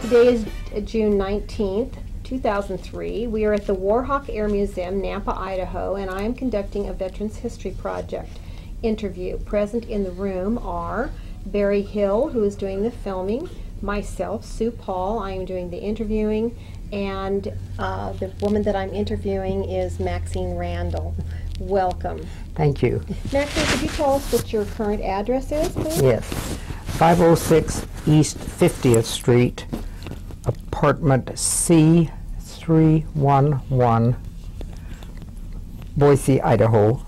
Today is June 19th, 2003. We are at the Warhawk Air Museum, Nampa, Idaho, and I am conducting a Veterans History Project interview. Present in the room are Barry Hill, who is doing the filming, myself, Sue Paul, I am doing the interviewing, and the woman that I'm interviewing is Maxinne Randall. Welcome. Thank you. Maxinne, could you tell us what your current address is, please? Yes. 506 East 50th Street, apartment C311, Boise, Idaho,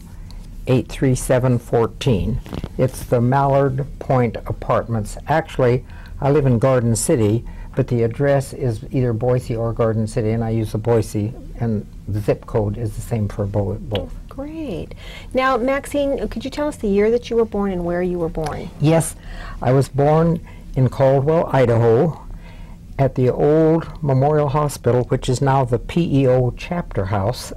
83714. It's the Mallard Point Apartments. Actually, I live in Garden City, but the address is either Boise or Garden City, and I use the Boise, and the zip code is the same for both. Great. Now, Maxinne, could you tell us the year that you were born and where you were born? Yes, I was born in Caldwell, Idaho, at the old Memorial Hospital, which is now the PEO chapter house,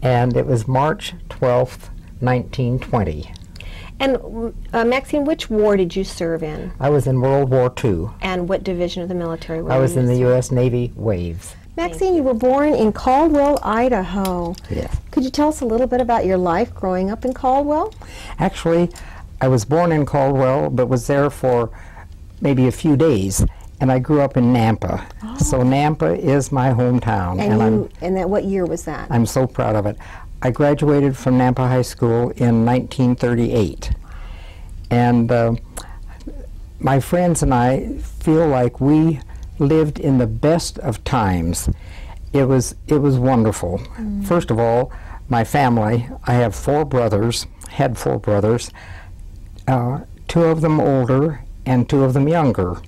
and it was March 12th, 1920. And Maxinne, which war did you serve in? I was in World War II. And what division of the military were you I was in the serving? U.S. Navy Waves. Maxinne, you were born in Caldwell, Idaho. Yes. Could you tell us a little bit about your life growing up in Caldwell? Actually, I was born in Caldwell, but was there for maybe a few days, and I grew up in Nampa. Oh. So Nampa is my hometown. And what year was that? I'm so proud of it. I graduated from Nampa High School in 1938. And my friends and I feel like we lived in the best of times. It was wonderful. First of all, my family, I have four brothers, had four brothers, two of them older and two of them younger.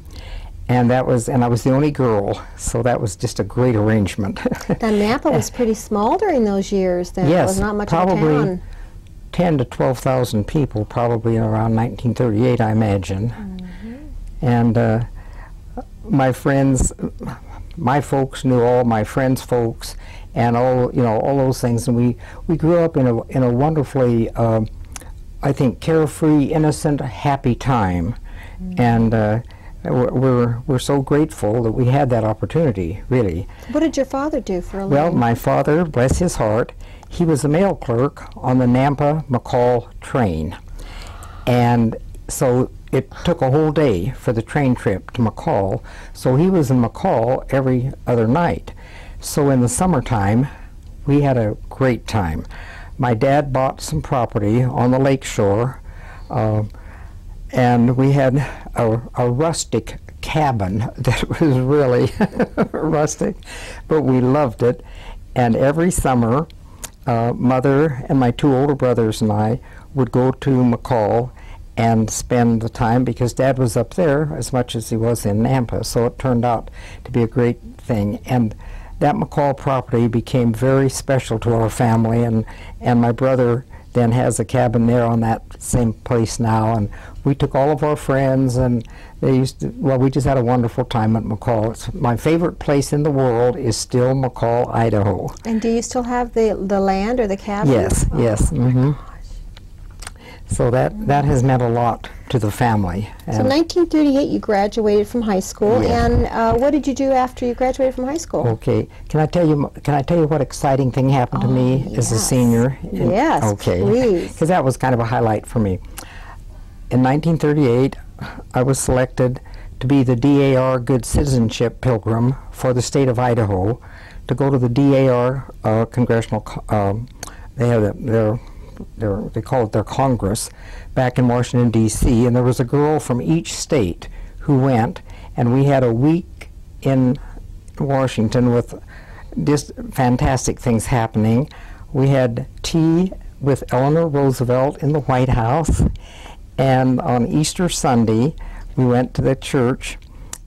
And I was the only girl, so that was just a great arrangement. Then Nampa was pretty small during those years then. Yes, it was not much probably of a town. 10 to 12,000 people, probably around 1938, I imagine. And my friends, my folks knew all my friends' folks, and all those things. And we grew up in a wonderfully, I think, carefree, innocent, happy time. And we're so grateful that we had that opportunity, really. What did your father do for a living? Well, my father, bless his heart, he was a mail clerk on the Nampa-McCall train. And so it took a whole day for the train trip to McCall, so he was in McCall every other night. So in the summertime, we had a great time. My dad bought some property on the lake shore, and we had a rustic cabin that was really rustic, but we loved it. And every summer, Mother and my two older brothers and I would go to McCall and spend the time, because Dad was up there as much as he was in Nampa, so it turned out to be a great thing. And that McCall property became very special to our family, and my brother then has a cabin there on that same place now, and we took all of our friends, and we just had a wonderful time at McCall. It's my favorite place in the world is still McCall, Idaho. And do you still have the land or the cabin? Yes, yes. So that has meant a lot to the family. So 1938 you graduated from high school, yeah. And what did you do after you graduated from high school? Okay, can I tell you what exciting thing happened to me as a senior? Yes, okay. Please. Because that was kind of a highlight for me. In 1938, I was selected to be the DAR Good Citizenship Pilgrim for the state of Idaho, to go to the DAR congressional. They call it their Congress, back in Washington, D.C., and there was a girl from each state who went, and we had a week in Washington with just fantastic things happening. We had tea with Eleanor Roosevelt in the White House, and on Easter Sunday, we went to the church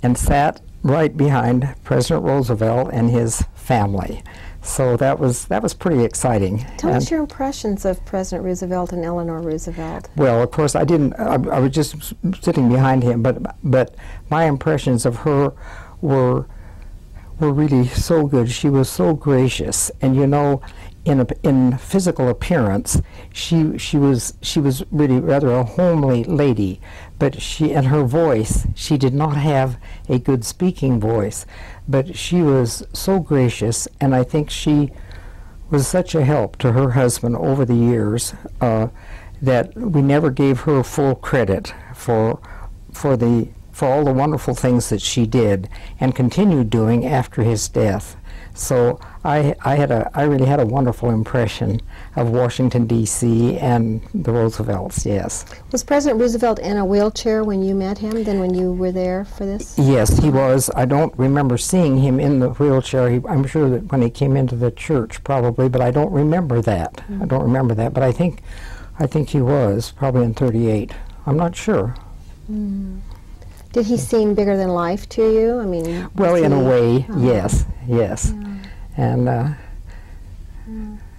and sat right behind President Roosevelt and his family. So that was pretty exciting. Tell us your impressions of President Roosevelt and Eleanor Roosevelt. Well, of course, I was just sitting behind him, but my impressions of her were really so good. She was so gracious, and in physical appearance, she was really rather a homely lady, but in her voice, she did not have a good speaking voice, but she was so gracious, and I think she was such a help to her husband over the years that we never gave her full credit for all the wonderful things that she did and continued doing after his death. So I really had a wonderful impression of Washington, D.C. and the Roosevelts, yes. Was President Roosevelt in a wheelchair when you met him, then when you were there for this? Yes, he was. I don't remember seeing him in the wheelchair. I'm sure that when he came into the church, probably, but I don't remember that. I don't remember that, but I think he was, probably in 38. I'm not sure. Did he seem bigger than life to you? I mean, well, in a way, yes. Yeah. And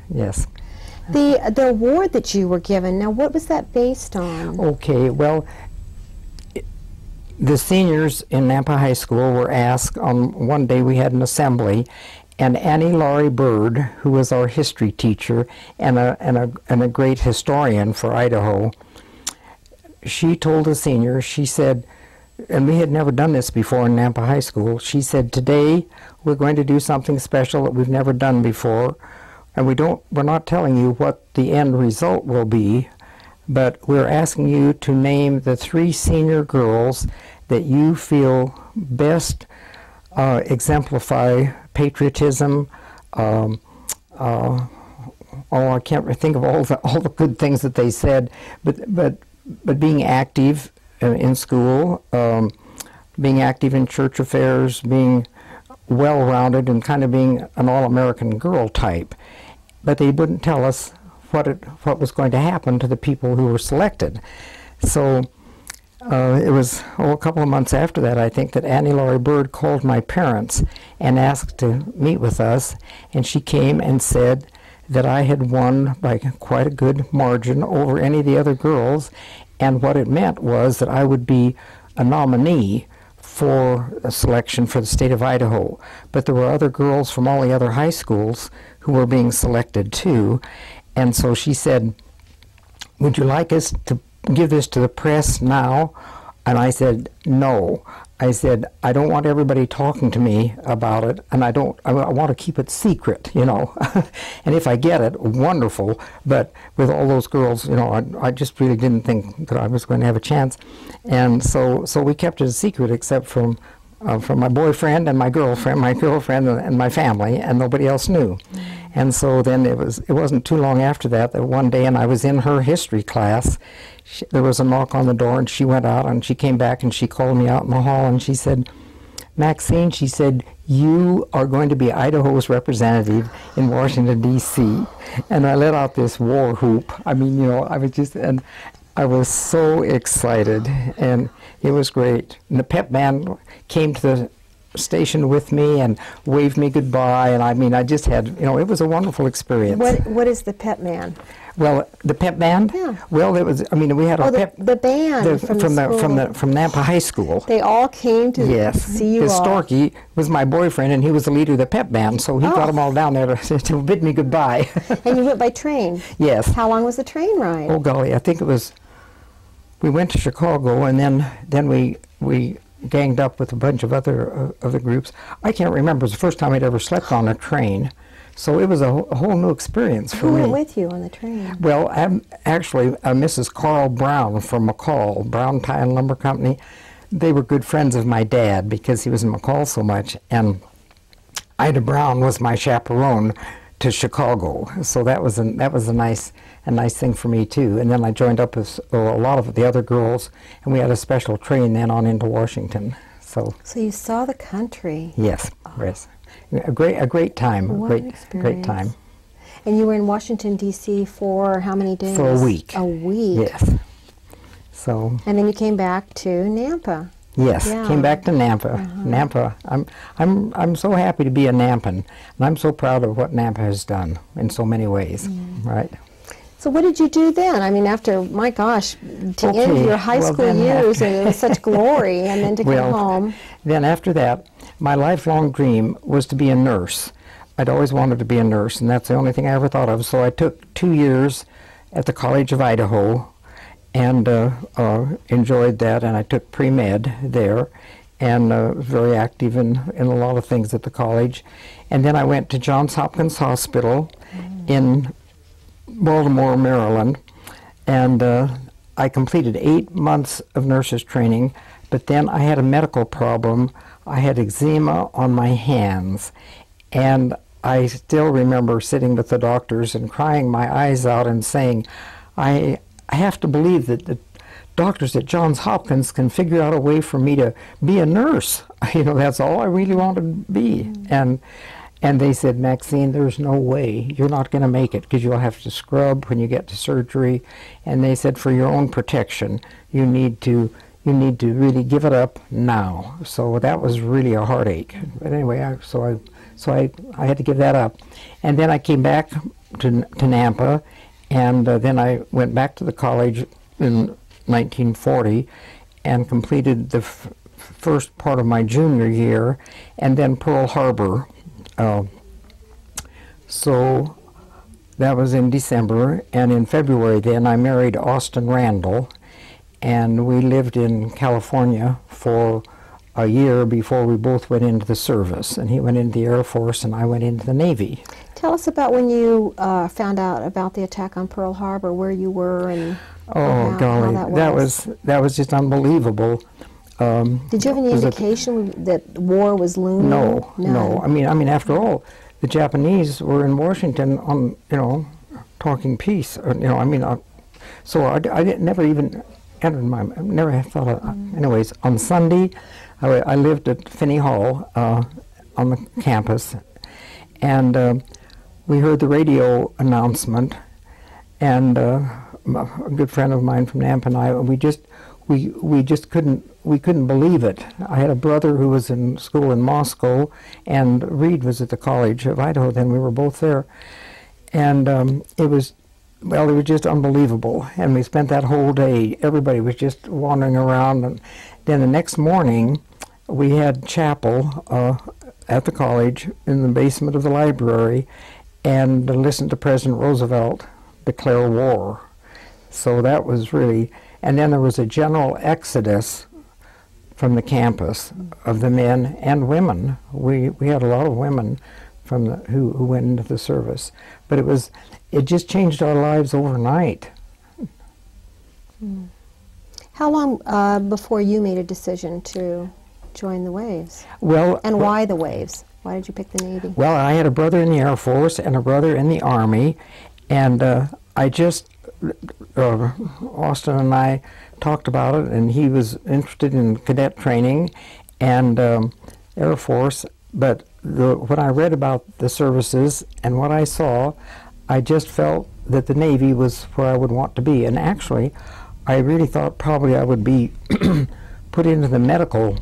yes. The award that you were given, now what was that based on? Okay, well, the seniors in Nampa High School were asked on one day we had an assembly, and Annie Laurie Bird, who was our history teacher and a great historian for Idaho, she told the seniors, she said, and we had never done this before in Nampa High School, she said, today we're going to do something special that we've never done before, and we're not telling you what the end result will be, but we're asking you to name the 3 senior girls that you feel best exemplify patriotism. I can't think of all the good things that they said, but being active in school, being active in church affairs, being well-rounded, and kind of being an all-American girl type. But they wouldn't tell us what was going to happen to the people who were selected. So it was a couple of months after that, I think, that Annie Laurie Bird called my parents and asked to meet with us, and she came and said that I had won by quite a good margin over any of the other girls, and what it meant was that I would be a nominee for a selection for the state of Idaho. But there were other girls from all the other high schools who were being selected too, and so she said, would you like us to give this to the press now? And I said, no. I said, I don't want everybody talking to me about it, and I want to keep it secret, you know. And if I get it, wonderful, but with all those girls, you know, I just really didn't think that I was going to have a chance. And so we kept it a secret, except from my boyfriend and my girlfriend and my family, and nobody else knew. And so then it wasn't too long after that one day, and I was in her history class, there was a knock on the door, and she went out, and she came back, and she called me out in the hall, and she said, Maxine, she said, you are going to be Idaho's representative in Washington, D.C. And I let out this war whoop. I mean, you know, I was so excited, and it was great. And the pep band came to the station with me and waved me goodbye, and I mean, I just had, you know, it was a wonderful experience. What is the pep man? Well, the pep band? Yeah. Well, it was, I mean, we had our pep... the band from Nampa High School. They all came to see you all. Storky was my boyfriend, and he was the leader of the pep band, so he brought them all down there to bid me goodbye. And you went by train? Yes. How long was the train ride? Oh, golly, I think it was... We went to Chicago, and then we ganged up with a bunch of other groups. I can't remember. It was the first time I'd ever slept on a train. So it was a whole new experience for me. Who went with you on the train? Well, actually, Mrs. Carl Brown from McCall, Brown Tie and Lumber Company. They were good friends of my dad because he was in McCall so much. And Ida Brown was my chaperone to Chicago. So that was a nice thing for me too. And then I joined up with a lot of the other girls, and we had a special train then on into Washington. So you saw the country. Yes, yes. A great time. What an experience. Great time. And you were in Washington, D.C. for how many days? For a week. A week. Yes. So. And then you came back to Nampa. Yes, yeah. Came back to Nampa. Nampa. I'm so happy to be a Nampan, and I'm so proud of what Nampa has done in so many ways. Right. So what did you do then? I mean, after, my gosh, to end your high school years in such glory, and then to come home. Then after that, my lifelong dream was to be a nurse. I'd always wanted to be a nurse, and that's the only thing I ever thought of. So I took 2 years at the College of Idaho, and enjoyed that. And I took pre-med there, and was very active in a lot of things at the college. And then I went to Johns Hopkins Hospital in Baltimore, Maryland, and I completed 8 months of nurses training. But then I had a medical problem. I had eczema on my hands, and I still remember sitting with the doctors and crying my eyes out and saying, I have to believe that the doctors at Johns Hopkins can figure out a way for me to be a nurse. You know, that's all I really wanted to be. And they said, Maxine, there's no way. You're not going to make it because you'll have to scrub when you get to surgery. And they said, for your own protection, you need to really give it up now. So that was really a heartache. But anyway, so I had to give that up. And then I came back to Nampa, and then I went back to the college in 1940 and completed the first part of my junior year, and then Pearl Harbor. So that was in December, and in February then I married Austin Randall, and we lived in California for a year before we both went into the service. And he went into the Air Force and I went into the Navy. Tell us about when you found out about the attack on Pearl Harbor, where you were, and how that was just unbelievable. Did you have any indication that war was looming? No. I mean, after all, the Japanese were in Washington on, talking peace. So I never even entered my. Never had thought of. Anyways, on Sunday, I lived at Finney Hall on the campus, and we heard the radio announcement, and a good friend of mine from Nampa and I, we just couldn't believe it. I had a brother who was in school in Moscow, and Reed was at the College of Idaho then. We were both there, and it was just unbelievable. And we spent that whole day, everybody was just wandering around. And then the next morning, we had chapel at the college in the basement of the library, and listened to President Roosevelt declare war. So that was really, and then there was a general exodus from the campus of the men and women. We had a lot of women from who went into the service, but it just changed our lives overnight. How long before you made a decision to join the Waves? Well, and why the Waves? Why did you pick the Navy? Well, I had a brother in the Air Force and a brother in the Army, and Austin and I talked about it, and he was interested in cadet training and Air Force, but when I read about the services and what I saw, I just felt that the Navy was where I would want to be. And actually, I really thought probably I would be put into the medical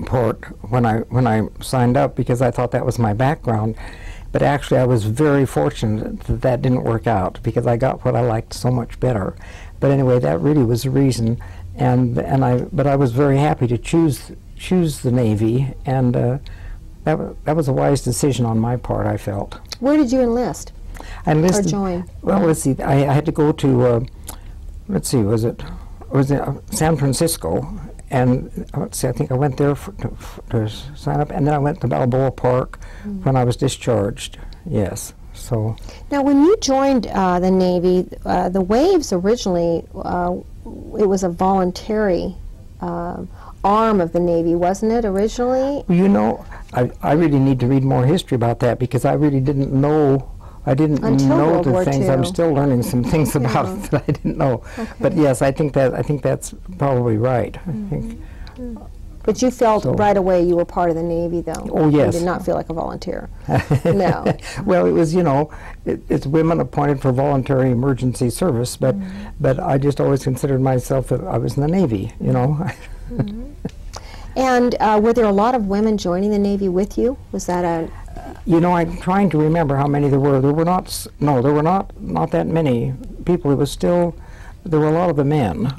part when I signed up, because I thought that was my background. But actually, I was very fortunate that didn't work out, because I got what I liked so much better. But anyway, that really was the reason. But I was very happy to choose the Navy, and that was a wise decision on my part, I felt. Where did you enlist? I enlisted, or join? Well, let's see. I had to go to was it San Francisco, and let's see. I think I went there to sign up, and then I went to Balboa Park when I was discharged. Yes. So now, when you joined the Navy, the Waves originally, it was a voluntary arm of the Navy, wasn't it, originally? I really need to read more history about that, because I really didn't know. I didn't know the things. I'm still learning some things about it that I didn't know. Okay. But yes, I think that's probably right. I think. But you felt right away you were part of the Navy, though. Oh, yes. You did not feel like a volunteer. No. Well, it was, it's women appointed for voluntary emergency service, but I just always considered myself that I was in the Navy, And were there a lot of women joining the Navy with you? Was that a... I'm trying to remember how many there were. There were not that many people. It was still, there were a lot of the men,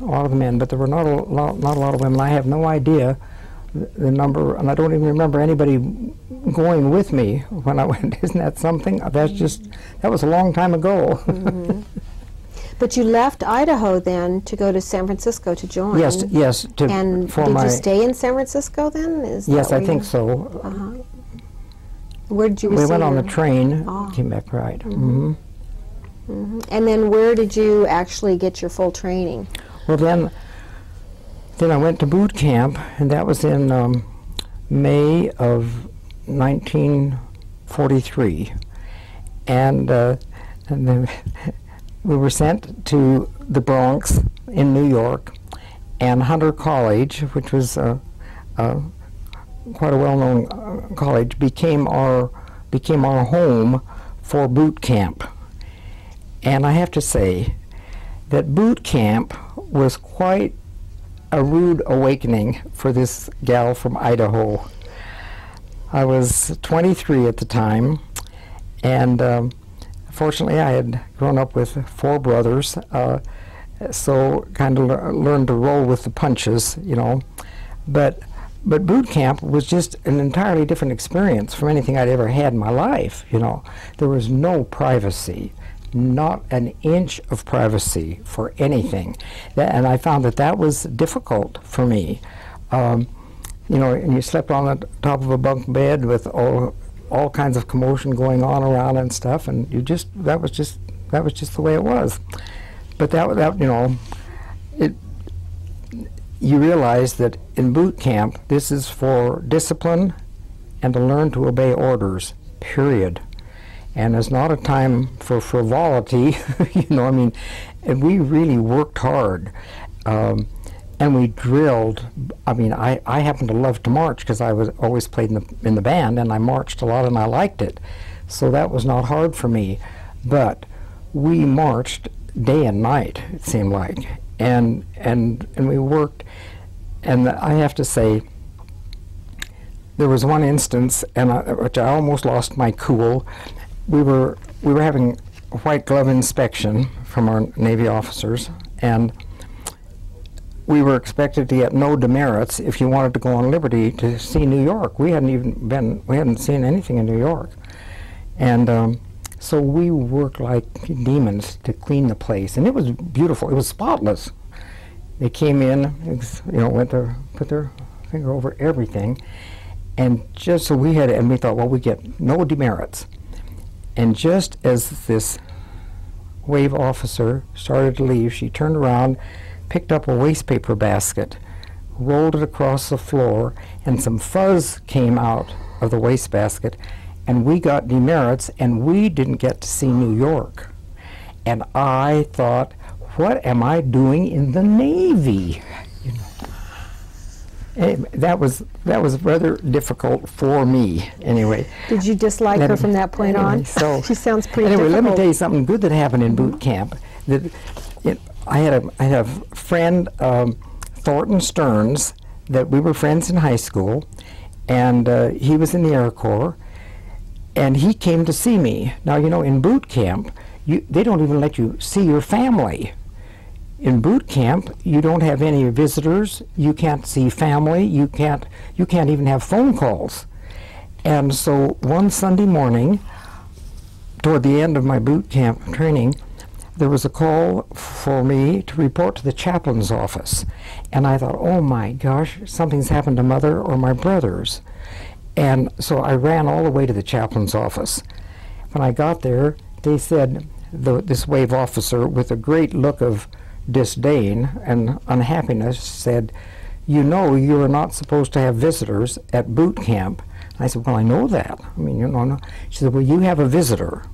but there were not a lot of women. I have no idea the number, and I don't even remember anybody going with me when I went. Isn't that something? That's just, that was a long time ago. Mm-hmm. But you left Idaho then to go to San Francisco to join. Yes, yes. And did you stay in San Francisco then? Yes, I think so. Uh-huh. Where did you receive We went on the train, Oh. came back right. Mm-hmm. Mm-hmm. And then where did you actually get your full training? Well, then I went to boot camp, and that was in May of 1943. And then we were sent to the Bronx in New York, and Hunter College, which was quite a well-known college, became our home for boot camp. And I have to say that boot camp was quite a rude awakening for this gal from Idaho. I was 23 at the time, and fortunately I had grown up with 4 brothers, so kind of learned to roll with the punches, you know. But boot camp was just an entirely different experience from anything I'd ever had in my life, you know. There was no privacy. Not an inch of privacy for anything. And I found that was difficult for me. You know, and you slept on the top of a bunk bed with all kinds of commotion going on around and stuff, and that was just the way it was. But that you know, you realize that in boot camp, this is for discipline and to learn to obey orders, period. And it's not a time for frivolity, you know, I mean, and we really worked hard. And we drilled. I mean, I happen to love to march because I was always played in the band, and I marched a lot and I liked it. So that was not hard for me. But we marched day and night, it seemed like. And we worked, and I have to say, there was one instance, which I almost lost my cool. We were having a white glove inspection from our Navy officers, and we were expected to get no demerits if you wanted to go on liberty to see New York. We hadn't seen anything in New York, and so we worked like demons to clean the place, and it was beautiful. It was spotless. They came in, you know, put their finger over everything, and just so we thought, well, we get no demerits. And just as this wave officer started to leave, she turned around, picked up a waste paper basket, rolled it across the floor, and some fuzz came out of the waste basket, and we got demerits, and we didn't get to see New York. And I thought, what am I doing in the Navy? You know. That was rather difficult for me, anyway. Did you dislike her from that point on? So she sounds pretty anyway, difficult. let me tell you something good that happened in boot camp. I had a friend, Thornton Stearns, that we were friends in high school, and he was in the Air Corps, and he came to see me. Now, you know, in boot camp, they don't even let you see your family. In boot camp, you don't have any visitors. You can't see family. You can't even have phone calls. And so one Sunday morning, toward the end of my boot camp training, there was a call for me to report to the chaplain's office. And I thought, oh my gosh, something's happened to Mother or my brothers. And so I ran all the way to the chaplain's office. When I got there, they said, this wave officer, with a great look of disdain and unhappiness, said, you know, you are not supposed to have visitors at boot camp. I said, well, I know that. I mean, you know. She said, well, you have a visitor.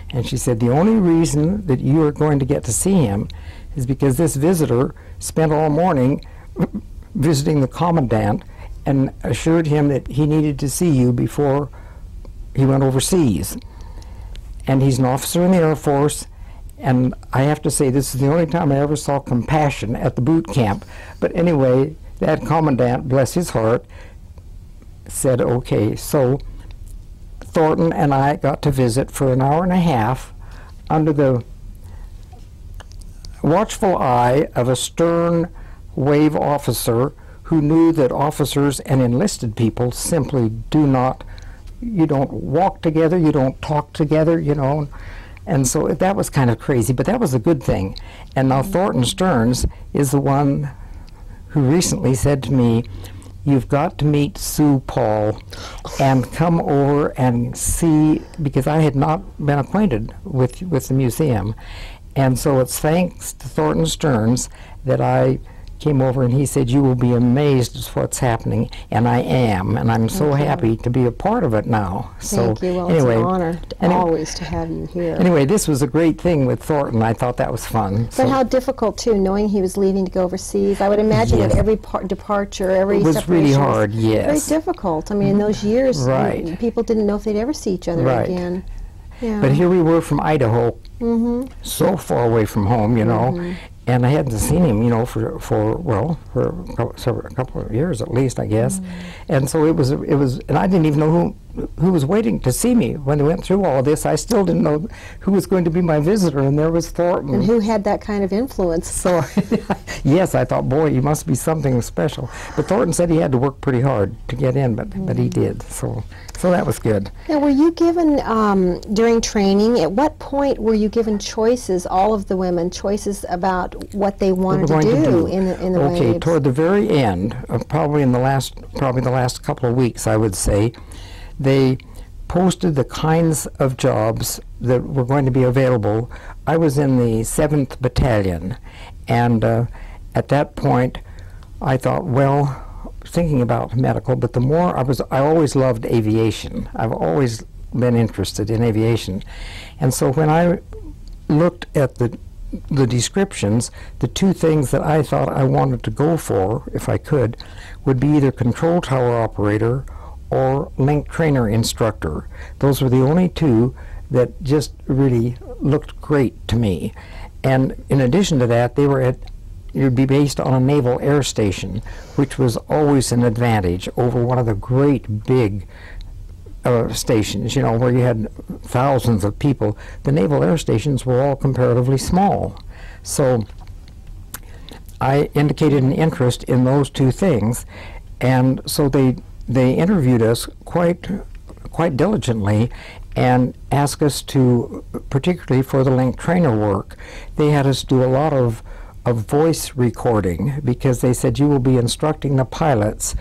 And she said, the only reason that you are going to get to see him is because this visitor spent all morning visiting the commandant and assured him that he needed to see you before he went overseas. And he's an officer in the Air Force, and I have to say, this is the only time I ever saw compassion at the boot camp. But anyway, that commandant, bless his heart, said, okay. So Thornton and I got to visit for an hour and a half under the watchful eye of a stern wave officer who who knew that officers and enlisted people simply do not, you don't walk together, you don't talk together, you know. And so that was kind of crazy, but that was a good thing. And now Thornton Stearns is the one who recently said to me, "You've got to meet Sue Paul and come over and see," because I had not been acquainted with the museum. And so it's thanks to Thornton Stearns that I came over, and he said, "You will be amazed at what's happening," and I am, and I'm so happy to be a part of it now. Thank you. Well, anyway, it's an honor always to have you here. Anyway, this was a great thing with Thornton. I thought that was fun. But how difficult, too, knowing he was leaving to go overseas. I would imagine that every departure, every it was separation really hard, yes. Very difficult. I mean, in those years, Right. people didn't know if they'd ever see each other Right. again. Yeah. But here we were from Idaho, so far away from home, you know, and I hadn't seen him, you know, for a couple of years at least, I guess. And so it was, and I didn't even know who was waiting to see me when they went through all of this. I still didn't know who was going to be my visitor, and there was Thornton. And who had that kind of influence? So, yes, I thought, boy, he must be something special. But Thornton said he had to work pretty hard to get in, but he did. So that was good. Now, were you given, during training, at what point were you given choices, all of the women, choices about what they wanted to do in the Okay, waves? toward the very end, probably the last couple of weeks, I would say, they posted the kinds of jobs that were going to be available. I was in the 7th Battalion, and at that point, I thought, well, thinking about medical, but the more I always loved aviation. I've always been interested in aviation. And so when I looked at the descriptions, the two things that I thought I wanted to go for, if I could, would be either control tower operator or link trainer instructor. Those were the only two that just really looked great to me. And in addition to that, you'd be based on a naval air station, which was always an advantage over one of the great big stations, you know, where you had thousands of people. The naval air stations were all comparatively small. So I indicated an interest in those two things, and so they interviewed us quite diligently and asked us to, particularly for the link trainer work, they had us do a lot of voice recording, because they said you will be instructing the pilots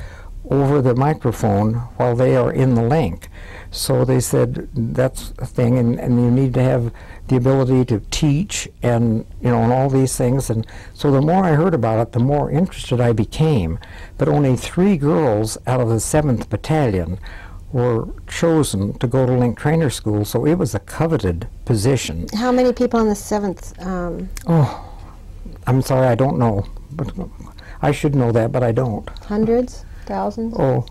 over the microphone while they are in the link. So they said that's a thing, and you need to have the ability to teach and, you know, and all these things. And so the more I heard about it, the more interested I became. But only 3 girls out of the 7th Battalion were chosen to go to link trainer school, so it was a coveted position. How many people on the 7th? Oh, I'm sorry, I don't know. But I should know that, but I don't. Hundreds? Thousands? Oh,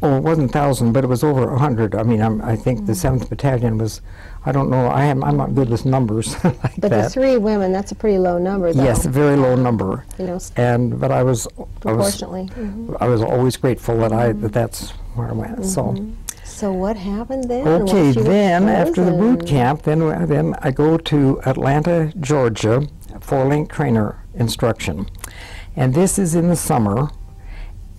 it wasn't 1,000, but it was over 100. I mean, I think the 7th Battalion was, I don't know, I'm not good with numbers like but that. the 3 women, that's a pretty low number, though. Yes, a very low number. You know, But I was proportionately. I was always grateful that that's where I went. So what happened then? Okay, once you were then after the boot chosen? camp, then I go to Atlanta, Georgia for link trainer instruction. And this is in the summer,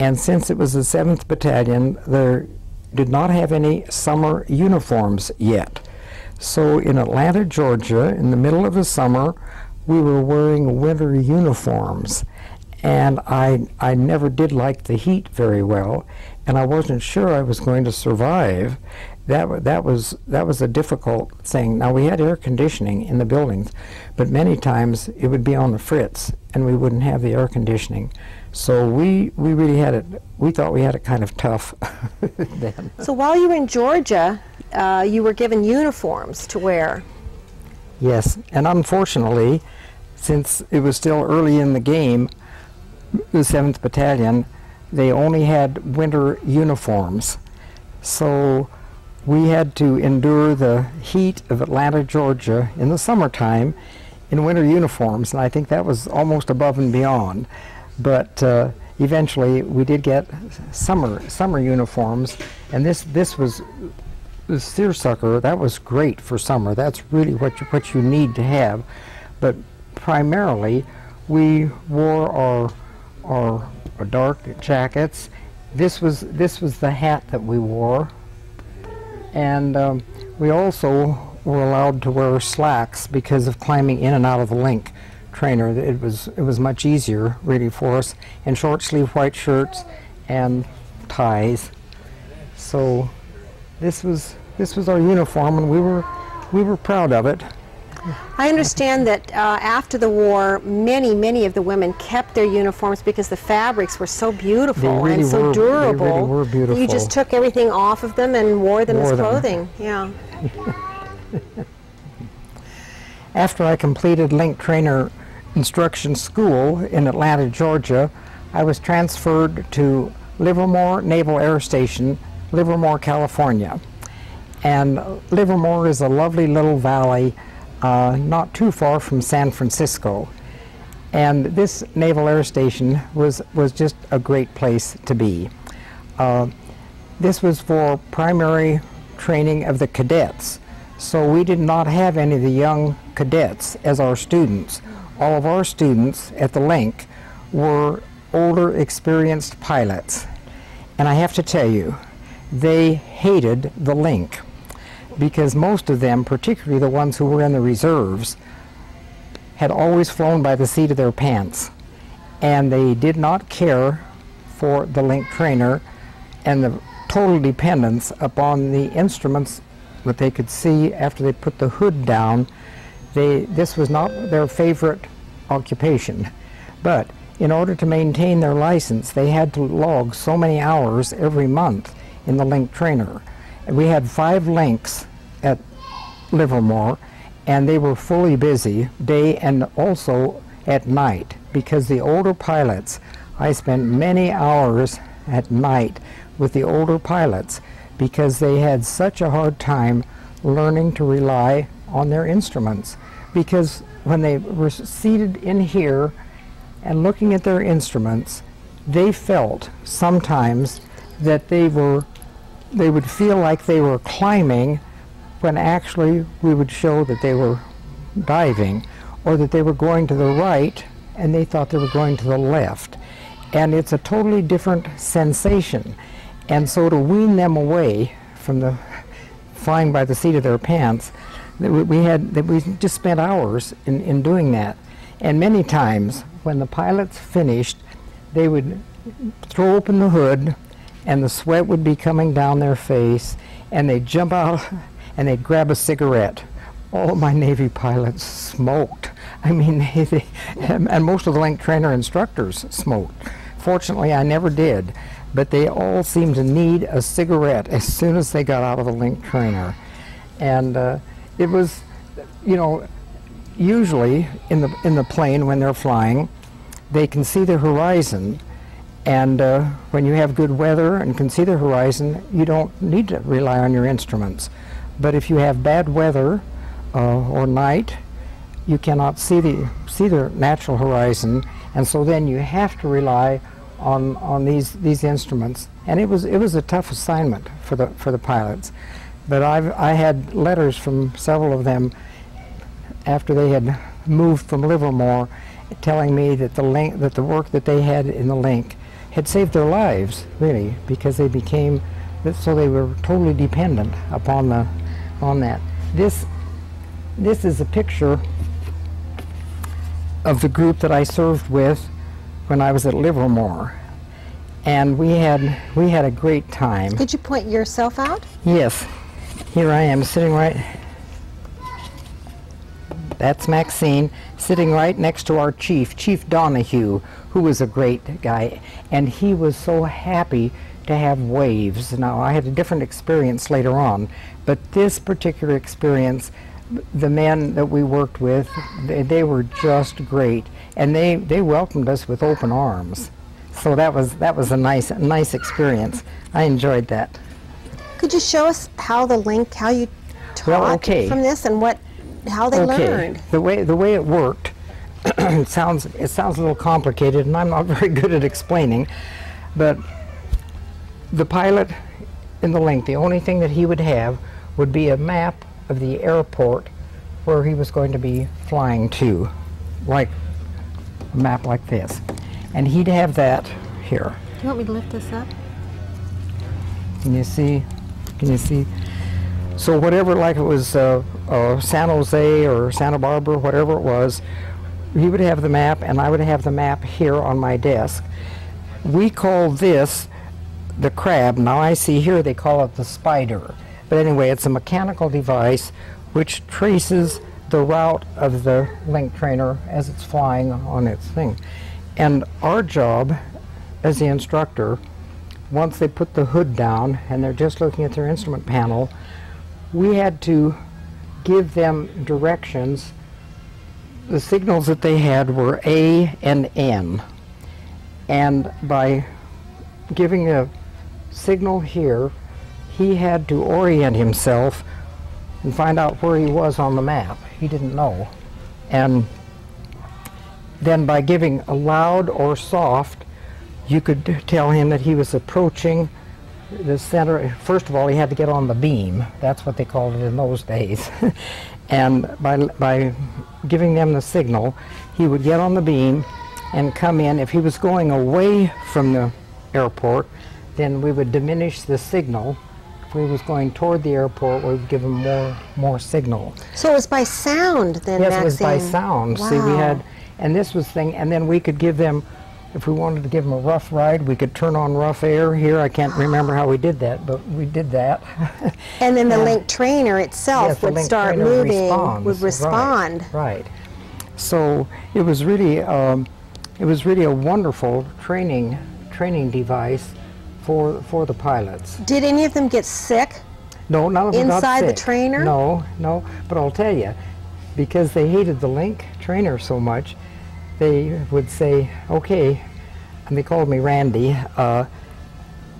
and since it was the 7th Battalion, they did not have any summer uniforms yet. So in Atlanta, Georgia, in the middle of the summer, we were wearing winter uniforms. And I never did like the heat very well, and I wasn't sure I was going to survive. That was a difficult thing. Now, we had air conditioning in the buildings, but many times it would be on the fritz, and we wouldn't have the air conditioning. So we really had it, we thought we had it kind of tough then. So while you were in Georgia, you were given uniforms to wear. Yes, and unfortunately, since it was still early in the game, the 7th Battalion, they only had winter uniforms. So we had to endure the heat of Atlanta, Georgia in the summertime in winter uniforms, and I think that was almost above and beyond. But eventually we did get summer uniforms, and this was the seersucker. That was great for summer. That's really what you need to have. But primarily we wore our dark jackets. This was the hat that we wore, and we also were allowed to wear slacks because of climbing in and out of the link trainer. It was much easier really for us, and short sleeve white shirts and ties. So this was our uniform, and we were proud of it. I understand that after the war, many of the women kept their uniforms because the fabrics were so beautiful and so durable. They really were beautiful. You just took everything off of them and wore them as clothing. Yeah. After I completed link trainer instruction school in Atlanta, Georgia, I was transferred to Livermore Naval Air Station, Livermore, California. And Livermore is a lovely little valley not too far from San Francisco. And this Naval Air Station was just a great place to be. This was for primary training of the cadets. So we did not have any of the young cadets as our students. All of our students at the link were older, experienced pilots. And I have to tell you, they hated the link, because most of them, particularly the ones who were in the reserves, had always flown by the seat of their pants, and they did not care for the link trainer and the total dependence upon the instruments that they could see after they put the hood down. This was not their favorite occupation, but in order to maintain their license, they had to log so many hours every month in the link trainer. We had 5 links at Livermore, and they were fully busy day and also at night, because the older pilots, I spent many hours at night with the older pilots because they had such a hard time learning to rely on their instruments. Because when they were seated in here and looking at their instruments, they felt sometimes that they would feel like they were climbing when actually we would show that they were diving, or that they were going to the right and they thought they were going to the left. And it's a totally different sensation. And so to wean them away from the flying by the seat of their pants, we just spent hours in doing that. And many times when the pilots finished, they would throw open the hood and the sweat would be coming down their face, and they'd jump out and they'd grab a cigarette. All of my Navy pilots smoked. I mean, and most of the link trainer instructors smoked. Fortunately, I never did, but they all seemed to need a cigarette as soon as they got out of the link trainer. And it was, you know, usually in the plane when they're flying, they can see the horizon, and when you have good weather and can see the horizon, you don't need to rely on your instruments. But if you have bad weather or night, you cannot see the natural horizon, and so then you have to rely on these instruments. And it was a tough assignment for the pilots. But I had letters from several of them after they had moved from Livermore, telling me that the work that they had in the link had saved their lives, really, because they became, so they were totally dependent upon that. This is a picture of the group that I served with when I was at Livermore, and we had a great time. Could you point yourself out? Yes, here I am sitting right. That's Maxine, sitting right next to our chief, Chief Donahue, who was a great guy, and he was so happy to have waves. Now, I had a different experience later on, but this particular experience, the men that we worked with, they were just great, and they welcomed us with open arms. So that was a nice experience. I enjoyed that. Could you show us how you taught from this, and how they learned? The way it worked, it sounds a little complicated, and I'm not very good at explaining, but the pilot in the link, the only thing that he would have would be a map of the airport where he was going to be flying to, like a map like this. and he'd have that here. Do you want me to lift this up? Can you see? Can you see? So whatever, like it was San Jose or Santa Barbara, whatever it was, he would have the map, and I would have the map here on my desk. We call this the crab. Now I see here they call it the spider. But anyway, it's a mechanical device which traces the route of the link trainer as it's flying on its thing. And our job as the instructor, once they put the hood down and they're just looking at their instrument panel, we had to give them directions. The signals that they had were A and N. And by giving a signal here, he had to orient himself and find out where he was on the map. He didn't know. And then by giving a loud or soft, you could tell him that he was approaching the center. First of all, he had to get on the beam. That's what they called it in those days. And by giving them the signal, he would get on the beam and come in. If he was going away from the airport, then we would diminish the signal. If he was going toward the airport, we would give him more signal. So it was by sound then, Yes, Maxine? it was by sound. Wow. See, we had, and this was thing, and then we could give them, if we wanted to give them a rough ride, we could turn on rough air here. I can't remember how we did that, but we did that. And then the link trainer itself Yes, the would link start trainer moving, responds. would respond. Right. So it was really a wonderful training device for the pilots. Did any of them get sick? No, none of them got Inside the sick. trainer? No, no. But I'll tell you, because they hated the link trainer so much, they would say, okay, and they called me Randy,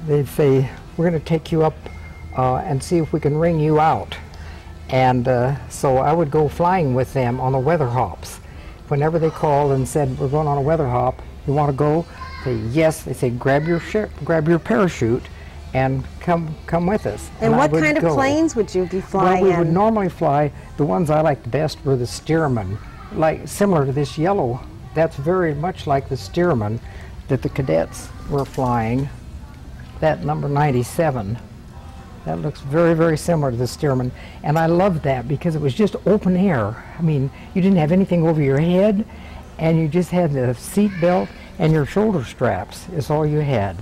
they'd say, we're going to take you up and see if we can ring you out. And so I would go flying with them on the weather hops. Whenever they called and said, we're going on a weather hop, you want to go? Say, yes. They say, grab your parachute and come with us. And what kind of go. planes would you be flying Well, we would in? normally fly, the ones I liked best were the Stearman, like similar to this yellow. That's very much like the Stearman that the cadets were flying, that number 97. That looks very, very similar to the Stearman. And I loved that because it was just open air. I mean, you didn't have anything over your head, and you just had the seat belt and your shoulder straps is all you had.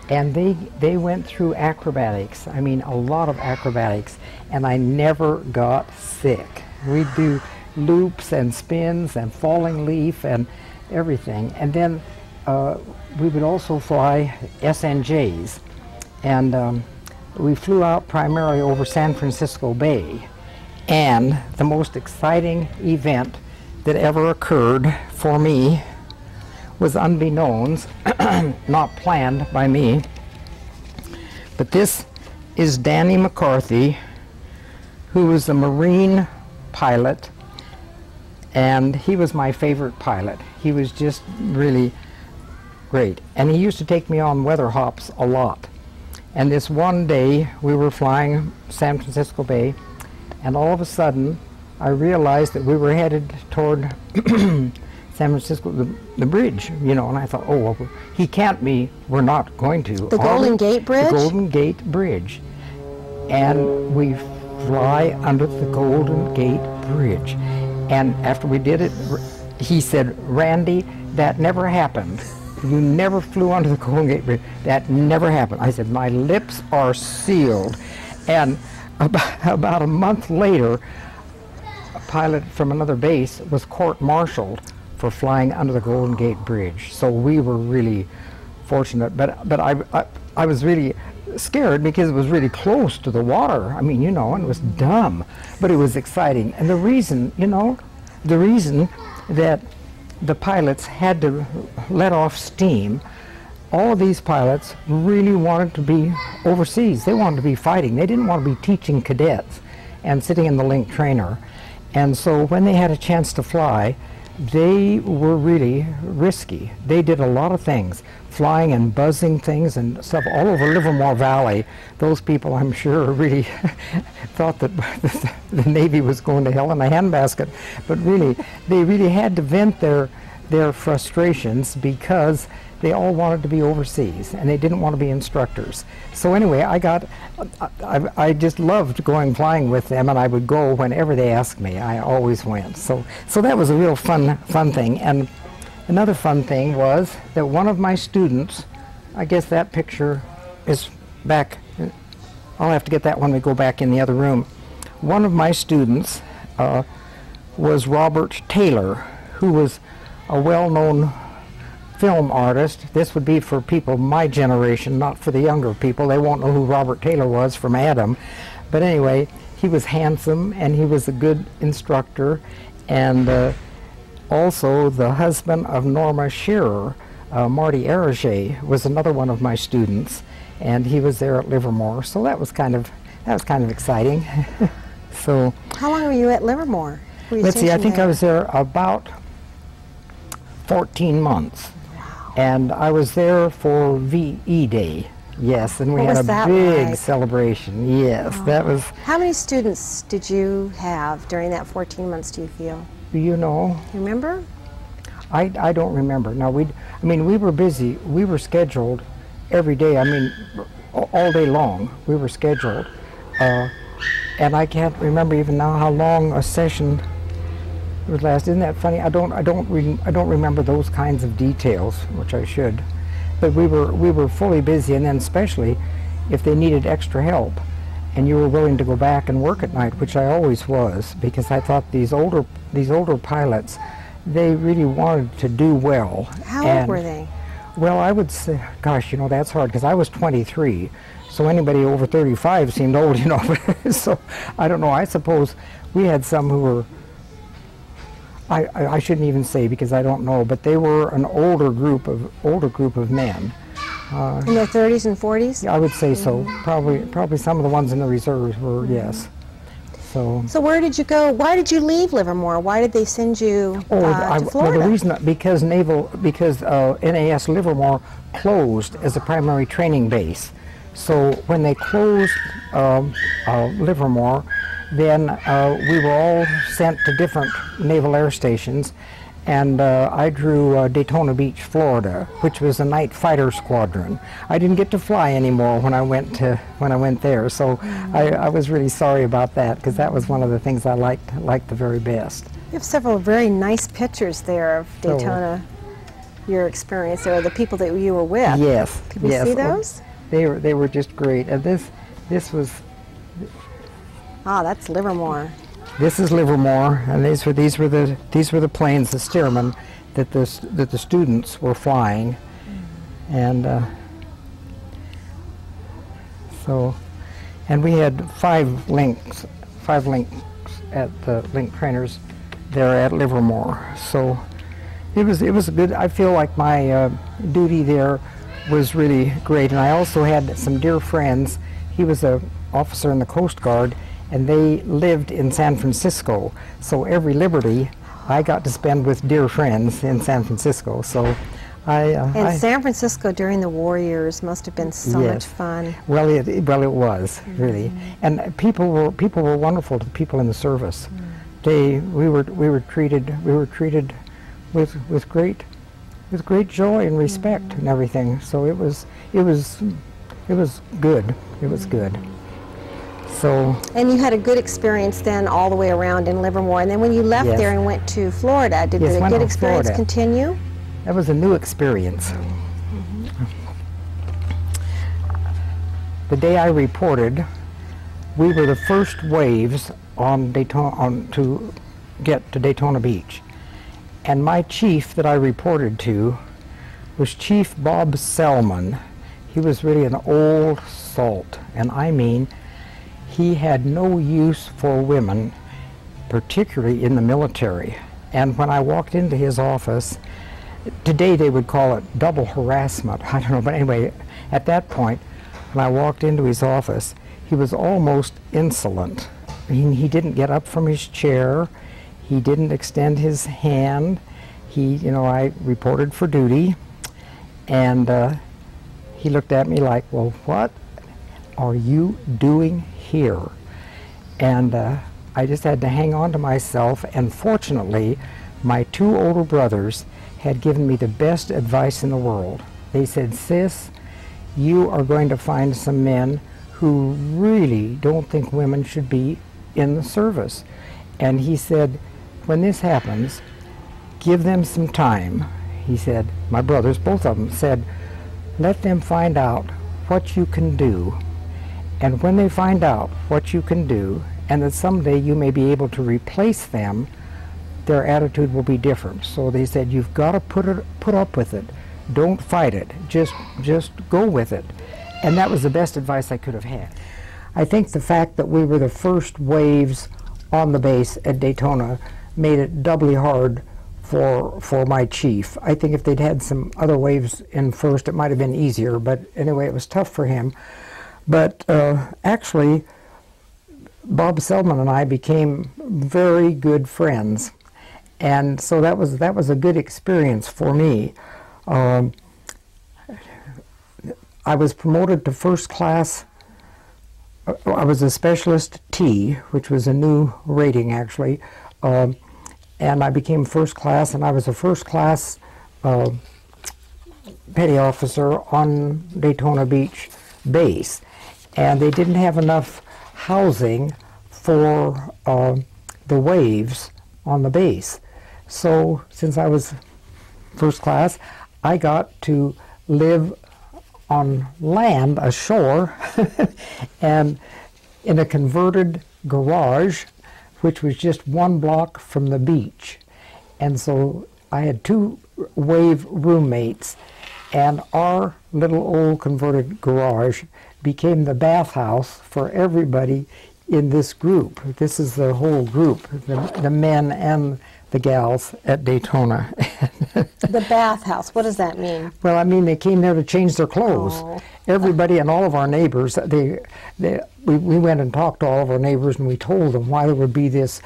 And they went through acrobatics. I mean, a lot of acrobatics, and I never got sick. We'd do loops and spins and falling leaf and everything. And then we would also fly SNJs. And we flew out primarily over San Francisco Bay. And the most exciting event that ever occurred for me was unbeknownst, not planned by me. But this is Danny McCarthy, who was a Marine pilot, and he was my favorite pilot. He was just really great. And he used to take me on weather hops a lot. And this one day we were flying San Francisco Bay, and all of a sudden I realized that we were headed toward San Francisco, the bridge, you know, and I thought, oh, well, he can't be, we're not going to. The Golden Gate Bridge? The Golden Gate Bridge. And we fly under the Golden Gate Bridge. And after we did it, he said, Randy, that never happened. You never flew under the Golden Gate Bridge. That never happened. I said, my lips are sealed. And about a month later, a pilot from another base was court-martialed for flying under the Golden Gate Bridge. So we were really fortunate. But I was really scared because it was really close to the water. I mean, you know, and it was dumb, but it was exciting. And the reason, you know, the reason that the pilots had to let off steam, all of these pilots really wanted to be overseas. They wanted to be fighting. They didn't want to be teaching cadets and sitting in the link trainer. And so when they had a chance to fly, they were really risky. They did a lot of things, flying and buzzing things and stuff all over Livermore Valley. Those people, I'm sure, really thought that the Navy was going to hell in a handbasket. But really, they really had to vent their their frustrations because they all wanted to be overseas and they didn't want to be instructors. So anyway, I just loved going flying with them, and I would go whenever they asked me. I always went. So that was a real fun thing. And another fun thing was that one of my students, I guess that picture is back, I'll have to get that when we go back in the other room. One of my students was Robert Taylor, who was a well-known film artist. This would be for people my generation, not for the younger people. They won't know who Robert Taylor was from Adam. But anyway, he was handsome and he was a good instructor, and also the husband of Norma Shearer, Marty Araget, was another one of my students, and he was there at Livermore. So that was kind of exciting. So how long were you at Livermore? Let's see, I think I was there about 14 months. Wow. And I was there for VE Day. Yes, and we had a big celebration. Yes, that was... How many students did you have during that 14 months, do you feel? You know... You remember? I don't remember. Now, we were busy. We were scheduled every day. I mean, all day long we were scheduled. And I can't remember even now how long a session would last. Isn't that funny? I don't remember those kinds of details, which I should. But we were fully busy, and then especially if they needed extra help, and you were willing to go back and work at night, which I always was, because I thought these older pilots, they really wanted to do well. How old were they? Well, I would say, gosh, you know, that's hard, because I was 23. So anybody over 35 seemed old, you know. So I don't know. I suppose we had some who were, I shouldn't even say because I don't know, but they were an older group of men. In their 30s and 40s? Yeah, I would say so. Probably some of the ones in the reserves were, yes. So where did you go? Why did you leave Livermore? Why did they send you to Florida? Well, the reason, because NAS Livermore closed as a primary training base. So when they closed Livermore, then we were all sent to different naval air stations, and I drew Daytona Beach, Florida, which was a night fighter squadron. I didn't get to fly anymore when I went there, so I was really sorry about that, because that was one of the things I liked the very best. You have several very nice pictures there of Daytona, your experience there, the people that you were with. Yes. Can we see those? They were just great, and this was. Ah, that's Livermore. This is Livermore, and these were the planes, the Stearman, that the students were flying, and and we had five links at the link trainers there at Livermore. So it was a good. I feel like my duty there was really great, and I also had some dear friends. He was an officer in the Coast Guard, and they lived in San Francisco. So every Liberty, I got to spend with dear friends in San Francisco. So San Francisco during the war years must have been so much fun. Well, it was really, and people were wonderful to the people in the service. We were treated with great joy and respect and everything. So it was good. It was good. So. And you had a good experience then all the way around in Livermore. And then when you left there and went to Florida, did the good experience continue? That was a new experience. The day I reported, we were the first waves to get to Daytona Beach. And my chief that I reported to was Chief Bob Selman. He was really an old salt, and I mean, he had no use for women, particularly in the military. And when I walked into his office, today they would call it double harassment, I don't know, but anyway, at that point, when I walked into his office, he was almost insolent. He didn't get up from his chair. He didn't extend his hand. I reported for duty, and he looked at me like, well, what are you doing here? And I just had to hang on to myself, and fortunately, my two older brothers had given me the best advice in the world. They said, "Sis, you are going to find some men who really don't think women should be in the service." And he said, "When this happens, give them some time." He said, my brothers, both of them, said, "Let them find out what you can do. And when they find out what you can do, and that someday you may be able to replace them, their attitude will be different." So they said, "You've got to put up with it. Don't fight it. Just go with it." And that was the best advice I could have had. I think the fact that we were the first waves on the base at Daytona made it doubly hard for my chief. I think if they'd had some other waves in first, it might have been easier, but anyway, it was tough for him. But actually, Bob Selman and I became very good friends, and so that was a good experience for me. I was promoted to first class. I was a specialist T, which was a new rating actually, and I became first class, and I was a first class petty officer on Daytona Beach base, and they didn't have enough housing for the waves on the base. So since I was first class, I got to live on land, ashore, and in a converted garage, which was just 1 block from the beach. And so I had 2 wave roommates, and our little old converted garage became the bathhouse for everybody in this group. This is the whole group, the men and the gals at Daytona. The bathhouse, what does that mean? Well, I mean, they came there to change their clothes. Oh. Everybody and all of our neighbors, we went and talked to all of our neighbors, and we told them why there would be this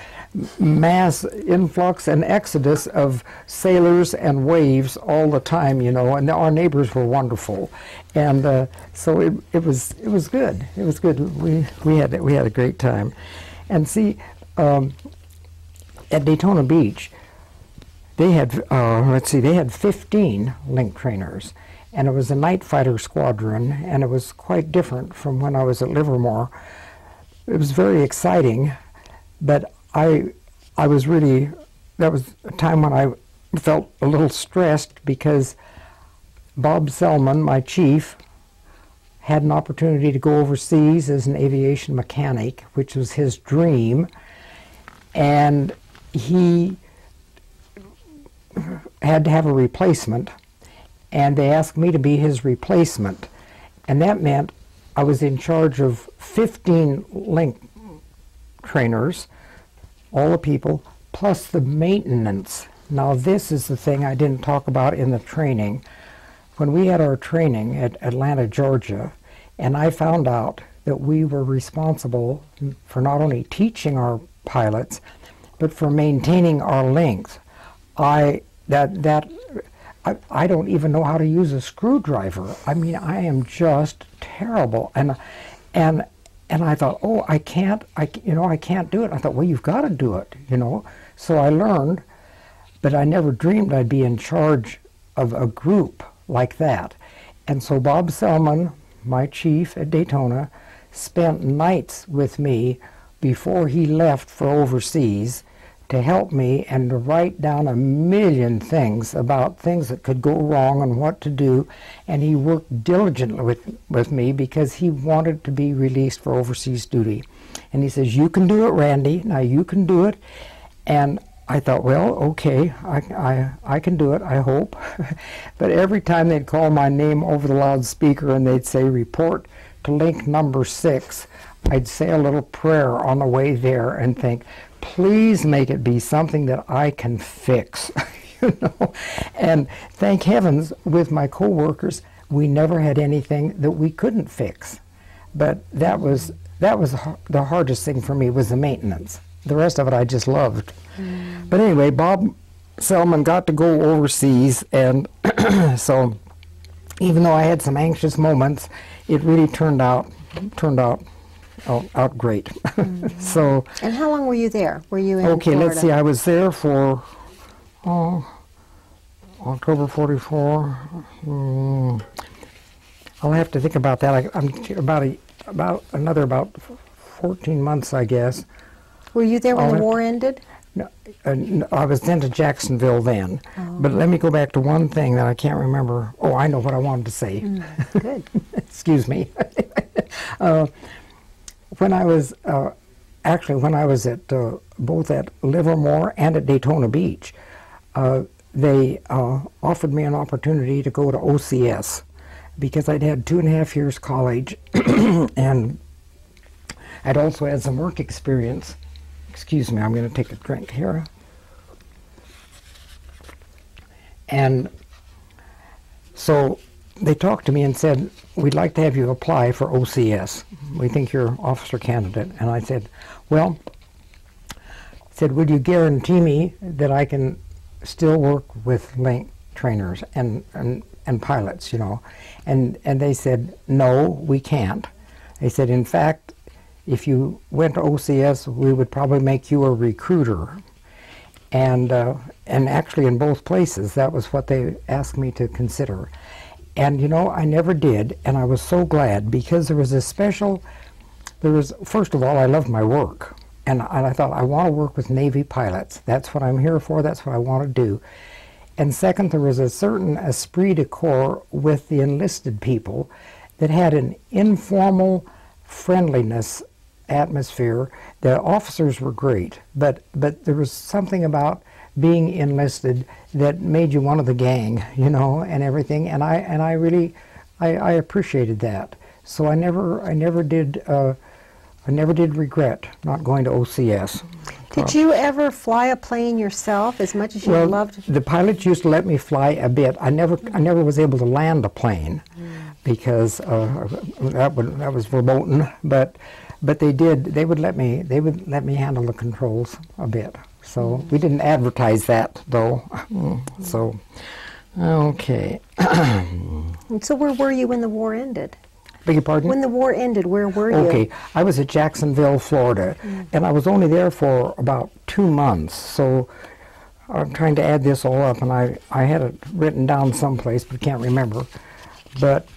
mass influx and exodus of sailors and waves all the time, you know, and our neighbors were wonderful. And so it was good. It was good. We had a great time. And see, at Daytona Beach, they had, they had 15 link trainers, and it was a night fighter squadron, and it was quite different from when I was at Livermore. It was very exciting, but I was really, that was a time when I felt a little stressed because Bob Selman, my chief, had an opportunity to go overseas as an aviation mechanic, which was his dream, and he had to have a replacement, and they asked me to be his replacement, and that meant I was in charge of 15 link trainers, all the people, plus the maintenance. Now this is the thing I didn't talk about in the training. When we had our training at Atlanta, Georgia, and I found out that we were responsible for not only teaching our pilots, but for maintaining our length. I don't even know how to use a screwdriver. I mean, I am just terrible. And I thought, oh, I can't do it. I thought, well, you've got to do it, you know. So I learned, but I never dreamed I'd be in charge of a group like that. And so Bob Selman, my chief at Daytona, spent nights with me before he left for overseas to help me and to write down a million things about things that could go wrong and what to do. And he worked diligently with me because he wanted to be released for overseas duty. And he says, "You can do it, Randy. Now you can do it." And I thought, well, okay, I can do it, I hope. But every time they'd call my name over the loudspeaker and they'd say, "Report to link number 6, I'd say a little prayer on the way there and think, please make it be something that I can fix. You know? And thank heavens, with my co-workers, we never had anything that we couldn't fix. But that was the hardest thing for me, was the maintenance. The rest of it I just loved. But anyway, Bob Selman got to go overseas, and so even though I had some anxious moments, it really turned out great. So. And how long were you there? Were you in Florida? Let's see. I was there for October 44. I'll have to think about that. I'm about another 14 months, I guess. Were you there when the war ended? No, I was sent to Jacksonville then. Oh. But let me go back to one thing that I can't remember. Oh, I know what I wanted to say. Good. Excuse me. When I was when I was at both at Livermore and at Daytona Beach, they offered me an opportunity to go to OCS because I'd had 2.5 years college and I'd also had some work experience. Excuse me, I'm going to take a drink here. And so they talked to me and said, we'd like to have you apply for OCS. We think you're an officer candidate. And I said, well, would you guarantee me that I can still work with link trainers and pilots, you know? And they said, no, we can't. They said, in fact, if you went to OCS, we would probably make you a recruiter. And actually in both places, that was what they asked me to consider. And you know, I never did, and I was so glad because first of all, I loved my work. And I thought, I want to work with Navy pilots. That's what I'm here for, that's what I want to do. And second, there was a certain esprit de corps with the enlisted people that had an informal friendliness atmosphere. The officers were great, but there was something about being enlisted that made you one of the gang, you know, and everything. And I really appreciated that. So I never did regret not going to OCS. Did you ever fly a plane yourself as much as you loved? The pilots used to let me fly a bit. I never was able to land a plane because that was verboten. But they did. They would let me handle the controls a bit. So we didn't advertise that though. So okay. And so where were you when the war ended? Beg your pardon? When the war ended, where were you? Okay, I was at Jacksonville, Florida, and I was only there for about 2 months. So I'm trying to add this all up, and I had it written down someplace, but can't remember. But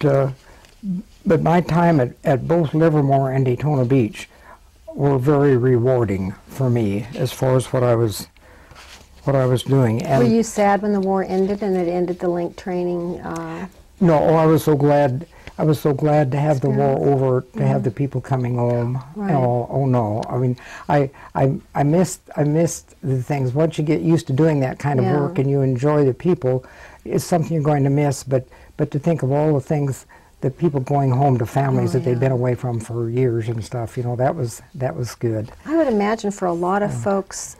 my time at both Livermore and Daytona Beach were very rewarding for me as far as what I was doing. And were you sad when the war ended and it ended the link training? No, I was so glad. I was so glad to have the war over, to have the people coming home. Right. Oh no! I mean, I missed the things. Once you get used to doing that kind of work and you enjoy the people, it's something you're going to miss. But to think of all the things, the people going home to families that they've been away from for years and stuff, you know, that was good. I would imagine for a lot of folks,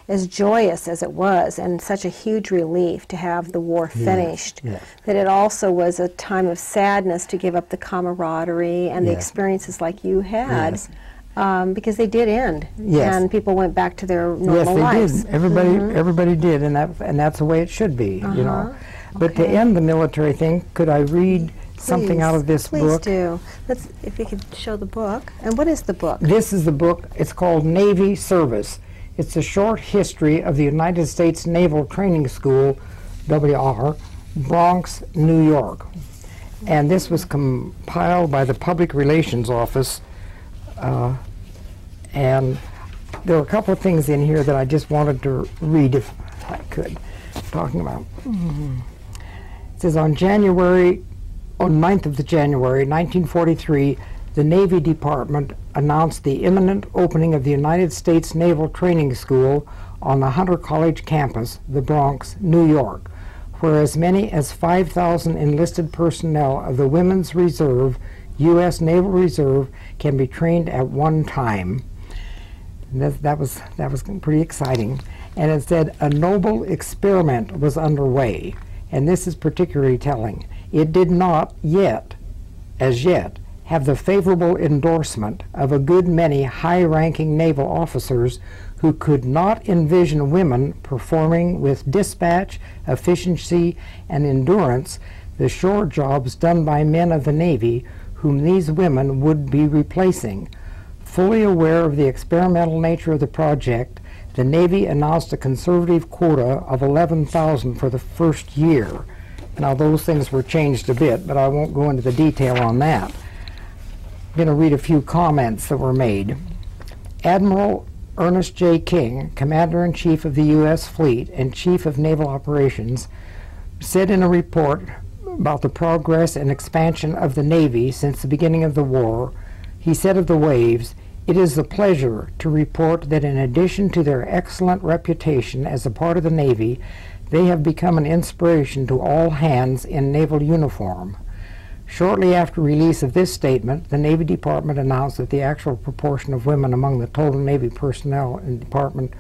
as joyous as it was and such a huge relief to have the war finished, that it also was a time of sadness to give up the camaraderie and the experiences like you had, because they did end, and people went back to their normal lives. Yes, they did. Everybody did, and that's the way it should be, you know. But to end the military thing, could I read something out of this book? Please do. If you could show the book. And what is the book? This is the book. It's called Navy Service. It's a short history of the United States Naval Training School, WR, Bronx, New York. And this was compiled by the Public Relations Office. And there are a couple of things in here that I just wanted to read if I could. Talking about. It says on 9th of January 1943, the Navy Department announced the imminent opening of the United States Naval Training School on the Hunter College campus, the Bronx, New York, where as many as 5,000 enlisted personnel of the Women's Reserve, U.S. Naval Reserve, can be trained at one time. And that was pretty exciting. And it said a noble experiment was underway, and this is particularly telling. It did not as yet, have the favorable endorsement of a good many high-ranking naval officers who could not envision women performing with dispatch, efficiency, and endurance the shore jobs done by men of the Navy whom these women would be replacing. Fully aware of the experimental nature of the project, the Navy announced a conservative quota of 11,000 for the first year. Now those things were changed a bit, but I won't go into the detail on that. I'm going to read a few comments that were made. Admiral Ernest J. King, Commander-in-Chief of the U.S. Fleet and Chief of Naval Operations, said in a report about the progress and expansion of the Navy since the beginning of the war, he said of the waves, "It is a pleasure to report that in addition to their excellent reputation as a part of the Navy, they have become an inspiration to all hands in naval uniform." Shortly after release of this statement, the Navy Department announced that the actual proportion of women among the total Navy personnel in the department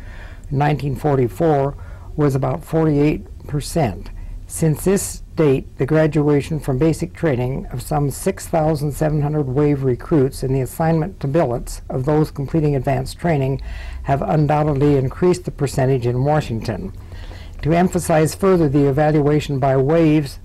in 1944 was about 48%. Since this date, the graduation from basic training of some 6,700 wave recruits and the assignment to billets of those completing advanced training have undoubtedly increased the percentage in Washington. To emphasize further the evaluation by waves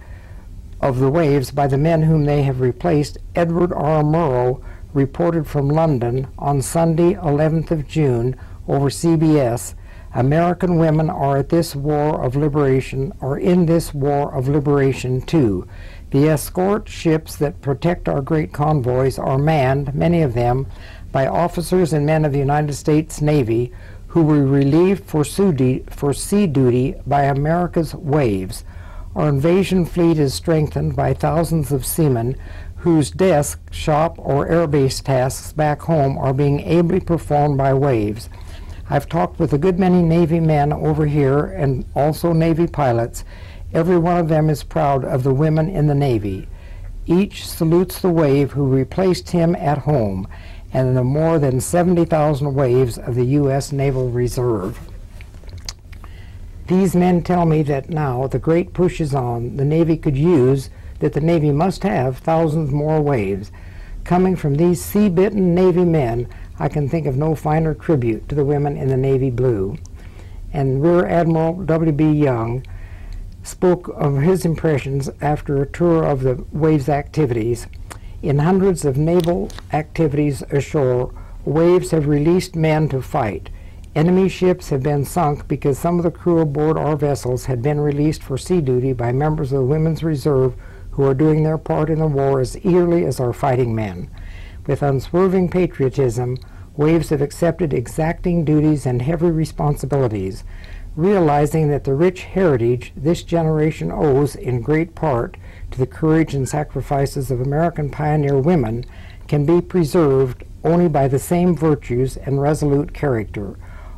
of the waves by the men whom they have replaced, Edward R. Murrow reported from London on Sunday, 11th of June, over CBS, "American women are at this war of liberation, or in this war of liberation too. The escort ships that protect our great convoys are manned, many of them, by officers and men of the United States Navy who were relieved for sea duty by America's waves. Our invasion fleet is strengthened by thousands of seamen whose desk, shop, or airbase tasks back home are being ably performed by waves. I've talked with a good many Navy men over here and also Navy pilots. Every one of them is proud of the women in the Navy. Each salutes the wave who replaced him at home and the more than 70,000 waves of the U.S. Naval Reserve. These men tell me that now the great push is on. The Navy could use, that the Navy must have thousands more waves. Coming from these sea-bitten Navy men, I can think of no finer tribute to the women in the Navy blue." And Rear Admiral W.B. Young spoke of his impressions after a tour of the waves activities. "In hundreds of naval activities ashore, waves have released men to fight. Enemy ships have been sunk because some of the crew aboard our vessels had been released for sea duty by members of the Women's Reserve who are doing their part in the war as eagerly as our fighting men. With unswerving patriotism, waves have accepted exacting duties and heavy responsibilities, realizing that the rich heritage this generation owes in great part to the courage and sacrifices of American pioneer women can be preserved only by the same virtues and resolute character.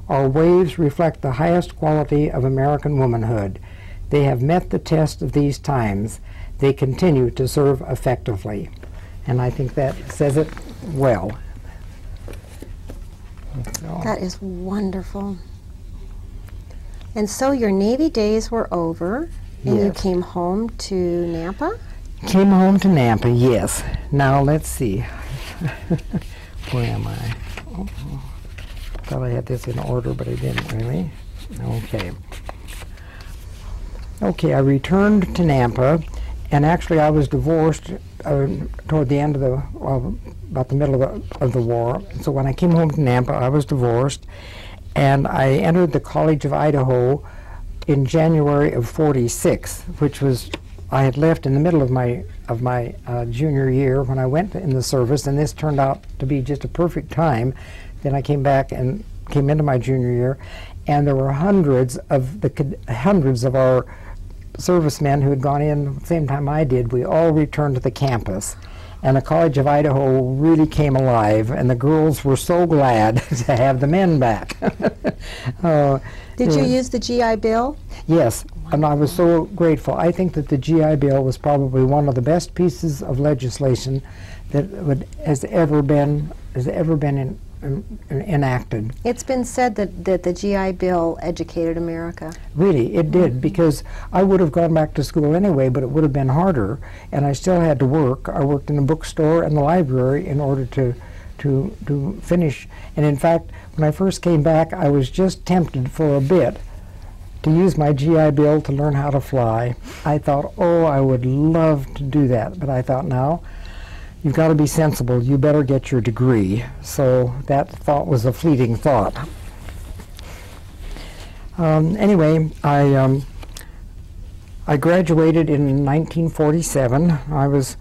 Our waves reflect the highest quality of American womanhood. They have met the test of these times. They continue to serve effectively." And I think that says it well. So. That is wonderful. And so your Navy days were over, and you Yes. came home to Nampa? Came home to Nampa, yes. Now let's see. Where am I? Oh, thought I had this in order, but I didn't really. Okay. Okay, I returned to Nampa, and actually I was divorced toward the end of the, about the middle of the war. So when I came home to Nampa, I was divorced, and I entered the College of Idaho in January of '46, which was, I had left in the middle of my junior year when I went in the service, and this turned out to be just a perfect time. Then I came back and came into my junior year, and there were hundreds of our servicemen who had gone in the same time I did. We all returned to the campus, and the College of Idaho really came alive, and the girls were so glad to have the men back. Did you use the GI Bill? Yes, and I was so grateful. I think that the GI Bill was probably one of the best pieces of legislation that has ever been enacted. It's been said that the GI Bill educated America. Really, it did, because I would have gone back to school anyway, but it would have been harder, and I still had to work. I worked in the bookstore and the library in order to finish. And in fact, when I first came back, I was just tempted for a bit to use my GI Bill to learn how to fly. I thought, oh, I would love to do that, but I thought, now, you've got to be sensible. You better get your degree. So that thought was a fleeting thought. Anyway, I graduated in 1947. I was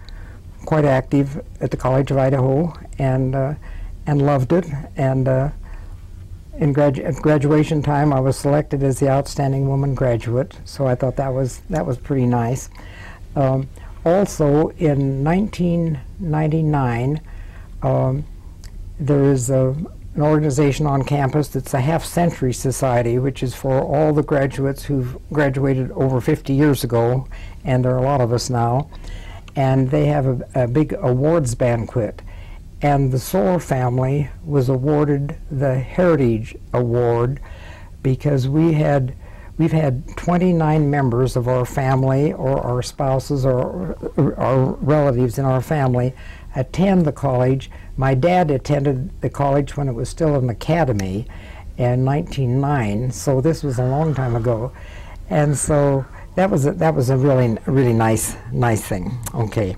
quite active at the College of Idaho and loved it. And at graduation time, I was selected as the Outstanding Woman Graduate. So I thought that was pretty nice. Also, in 1999, there is an organization on campus that's a half-century society, which is for all the graduates who've graduated over 50 years ago, and there are a lot of us now. And they have a big awards banquet. And the Soar family was awarded the Heritage Award because we've had 29 members of our family or our spouses or our relatives in our family attend the college. My dad attended the college when it was still an academy in 1909, so this was a long time ago. And so that was a really nice thing. Okay.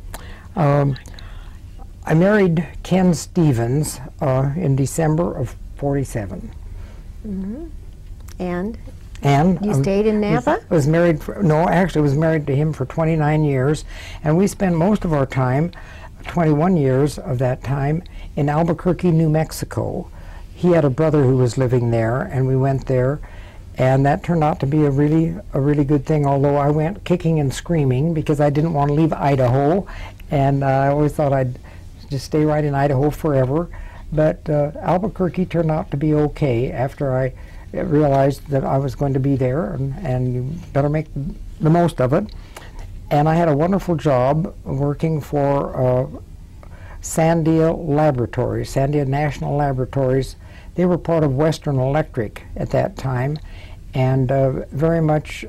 I married Ken Stevens in December of 47. Mm-hmm. And you And stayed in Napa? was married actually was married to him for 29 years, and we spent most of our time, 21 years of that time, in Albuquerque, New Mexico. He had a brother who was living there, and we went there, and that turned out to be a really good thing, although I went kicking and screaming because I didn't want to leave Idaho, and I always thought I'd just stay right in Idaho forever. But Albuquerque turned out to be okay after I realized that I was going to be there, and you better make the most of it. And I had a wonderful job working for Sandia Laboratories, Sandia National Laboratories. They were part of Western Electric at that time, and very much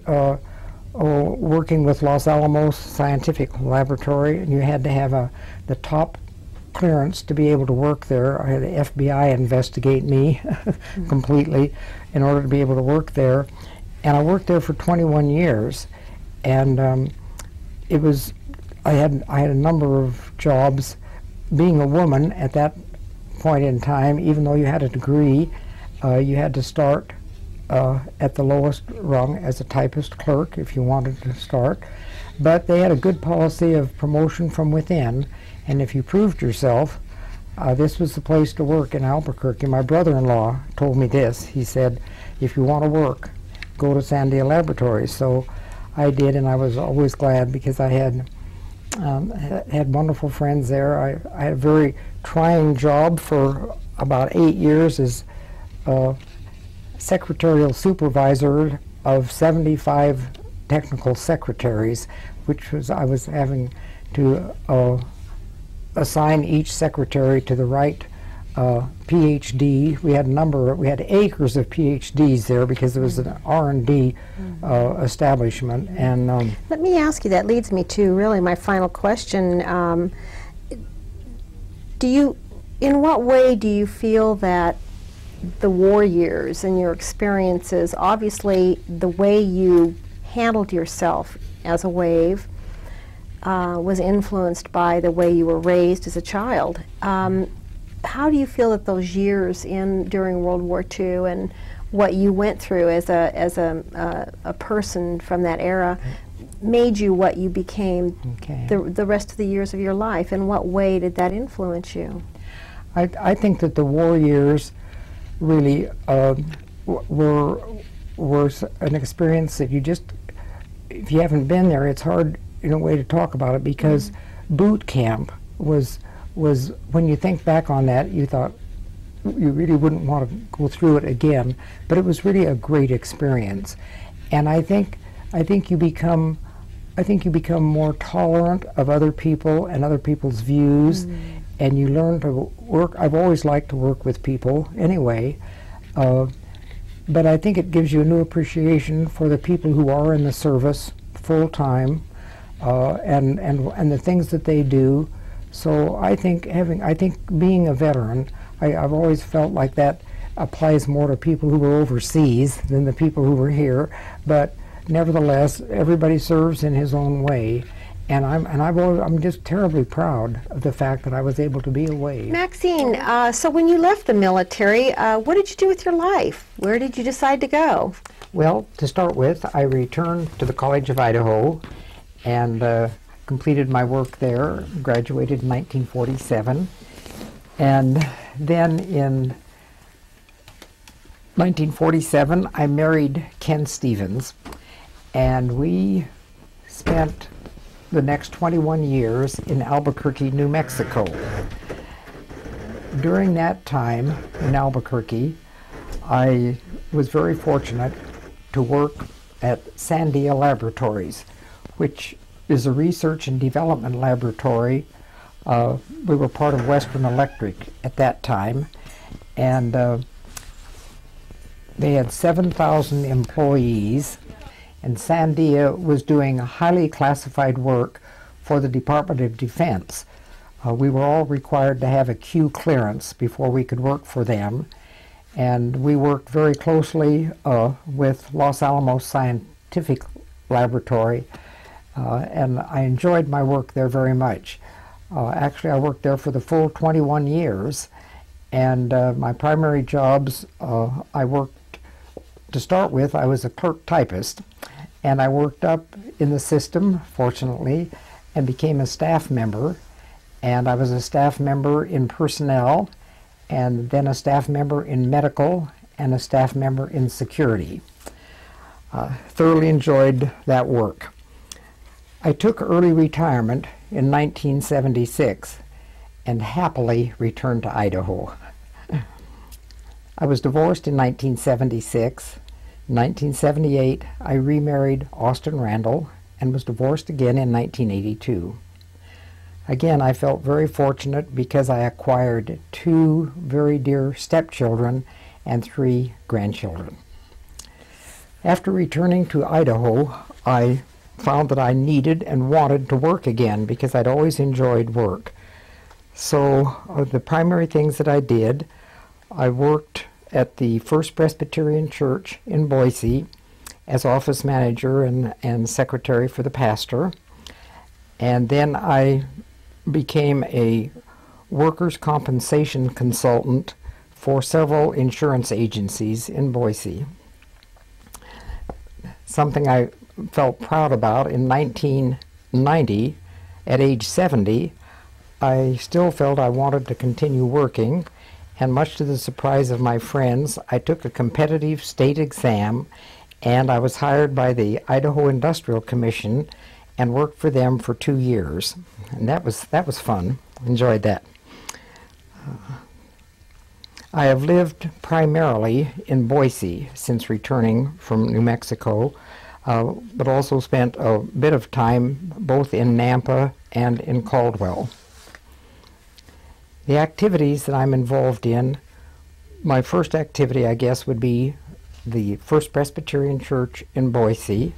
working with Los Alamos Scientific Laboratory. And you had to have the top clearance to be able to work there. I had the FBI investigate me completely in order to be able to work there. And I worked there for 21 years. And I had a number of jobs. Being a woman at that point in time, even though you had a degree, you had to start at the lowest rung as a typist clerk if you wanted to start. But they had a good policy of promotion from within, and if you proved yourself, this was the place to work in Albuquerque. My brother-in-law told me this. He said, if you want to work, go to Sandia Laboratories. So I did, and I was always glad because I had wonderful friends there. I had a very trying job for about 8 years as secretarial supervisor of 75 technical secretaries, which was I was having to assign each secretary to the right PhD. We had acres of PhDs there because it was an R&D establishment. And let me ask you, that leads me to really my final question. In what way do you feel that the war years and your experiences, obviously the way you handled yourself as a wave was influenced by the way you were raised as a child. How do you feel that those years during World War II and what you went through as a person from that era made you what you became the rest of the years of your life? In what way did that influence you? I think that the war years really were an experience that you just, if you haven't been there, it's hard in a way to talk about it because boot camp was when you think back on that, you thought you really wouldn't want to go through it again, but it was really a great experience. And I think you become more tolerant of other people and other people's views, and you learn to work. I've always liked to work with people anyway, but I think it gives you a new appreciation for the people who are in the service full time, and the things that they do. So I think being a veteran, I've always felt like that applies more to people who were overseas than the people who were here. But nevertheless, everybody serves in his own way, and I'm just terribly proud of the fact that I was able to be a wave. Maxine, so when you left the military, what did you do with your life? Where did you decide to go? Well, to start with, I returned to the College of Idaho and completed my work there, graduated in 1947. And then in 1947, I married Ken Stevens, and we spent the next 21 years in Albuquerque, New Mexico. During that time in Albuquerque, I was very fortunate to work at Sandia Laboratories, which is a research and development laboratory. We were part of Western Electric at that time, and they had 7,000 employees, and Sandia was doing highly classified work for the Department of Defense. We were all required to have a Q clearance before we could work for them, and we worked very closely with Los Alamos Scientific Laboratory, and I enjoyed my work there very much. Actually, I worked there for the full 21 years, and my primary jobs, I worked, to start with, I was a clerk typist, and I worked up in the system, fortunately, and became a staff member, and I was a staff member in personnel, and then a staff member in medical, and a staff member in security. Thoroughly enjoyed that work. I took early retirement in 1976 and happily returned to Idaho. I was divorced in 1976. In 1978, I remarried Austin Randall and was divorced again in 1982. Again, I felt very fortunate because I acquired 2 very dear stepchildren and 3 grandchildren. After returning to Idaho, I found that I needed and wanted to work again because I'd always enjoyed work. So the primary things that I did, I worked at the First Presbyterian Church in Boise as office manager and secretary for the pastor. And then I became a workers' compensation consultant for several insurance agencies in Boise. Something I felt proud about in 1990, at age 70, I still felt I wanted to continue working, and much to the surprise of my friends, I took a competitive state exam, and I was hired by the Idaho Industrial Commission and worked for them for 2 years. And that was fun. Enjoyed that. I have lived primarily in Boise since returning from New Mexico, but also spent a bit of time both in Nampa and in Caldwell. The activities that I'm involved in, my first activity, I guess, would be the First Presbyterian Church in Boise,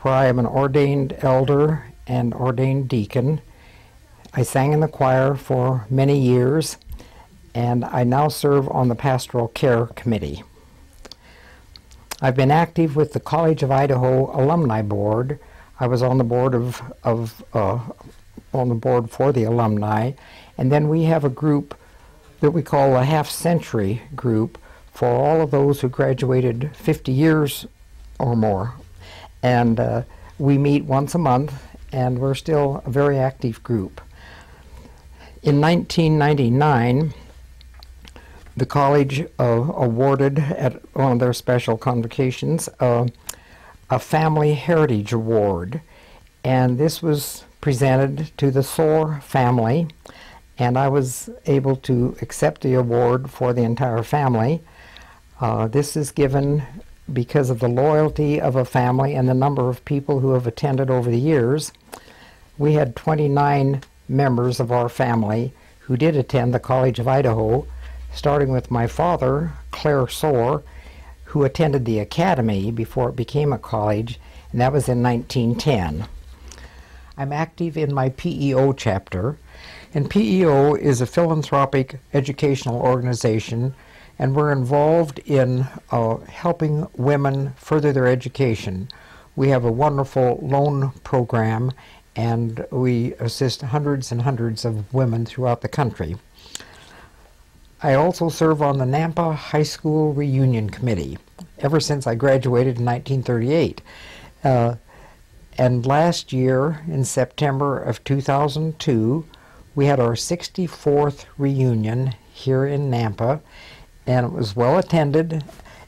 where I am an ordained elder and ordained deacon. I sang in the choir for many years, and I now serve on the Pastoral Care Committee. I've been active with the College of Idaho Alumni Board. I was on the board on the board for the alumni, and then we have a group that we call a half-century group for all of those who graduated 50 years or more. And we meet once a month, and we're still a very active group. In 1999, the college awarded at one of their special convocations a Family Heritage Award, and this was presented to the Soar family, and I was able to accept the award for the entire family. This is given because of the loyalty of a family and the number of people who have attended over the years. We had 29 members of our family who did attend the College of Idaho, starting with my father, Claire Soar, who attended the academy before it became a college, and that was in 1910. I'm active in my PEO chapter, and PEO is a philanthropic educational organization, and we're involved in helping women further their education. We have a wonderful loan program, and we assist hundreds and hundreds of women throughout the country. I also serve on the Nampa High School Reunion Committee ever since I graduated in 1938. And last year, in September of 2002, we had our 64th reunion here in Nampa, and it was well attended,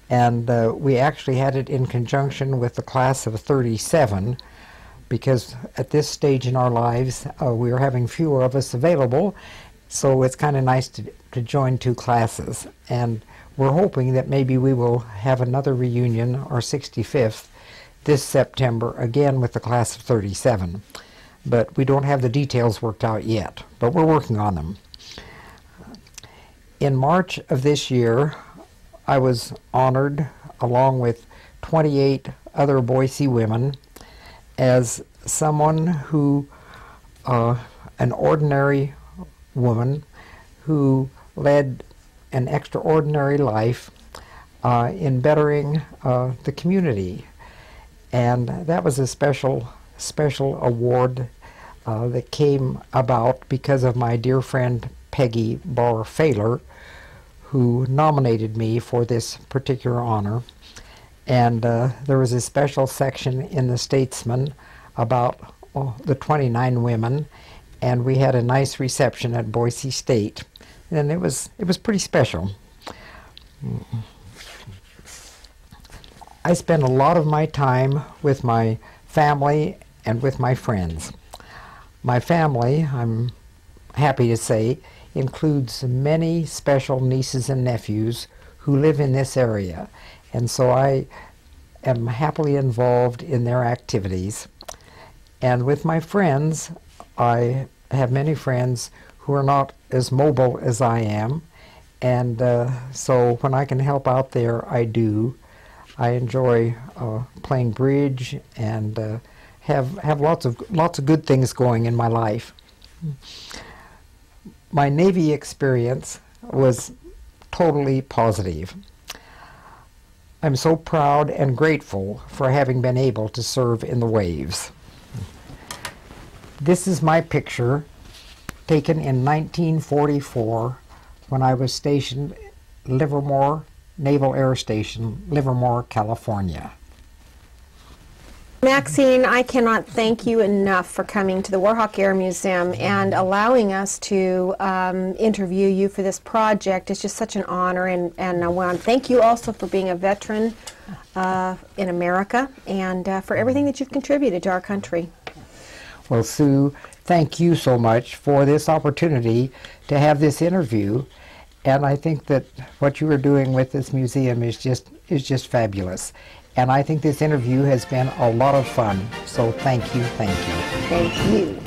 and we actually had it in conjunction with the class of 37, because at this stage in our lives, we are having fewer of us available, so it's kind of nice to join two classes. And we're hoping that maybe we will have another reunion, our 65th, this September, again with the class of 37. But we don't have the details worked out yet, but we're working on them. In March of this year, I was honored, along with 28 other Boise women, as someone who, an ordinary woman who led an extraordinary life in bettering the community. And that was a special award that came about because of my dear friend Peggy Barr-Failer, who nominated me for this particular honor. And there was a special section in the Statesman about the 29 women, and we had a nice reception at Boise State, and it was pretty special. I spend a lot of my time with my family and with my friends. My family, I'm happy to say, includes many special nieces and nephews who live in this area, and so I am happily involved in their activities. And with my friends, I have many friends who are not as mobile as I am, and so when I can help out there, I do. I enjoy playing bridge and have lots of good things going in my life. My Navy experience was totally positive. I'm so proud and grateful for having been able to serve in the waves. This is my picture taken in 1944 when I was stationed at Livermore Naval Air Station, Livermore, California. Maxine, I cannot thank you enough for coming to the Warhawk Air Museum and allowing us to interview you for this project. It's just such an honor, and I want to thank you also for being a veteran in America and for everything that you've contributed to our country. Well, Sue, thank you so much for this opportunity to have this interview, and I think that what you are doing with this museum is just fabulous. And I think this interview has been a lot of fun. So thank you, thank you. Thank you.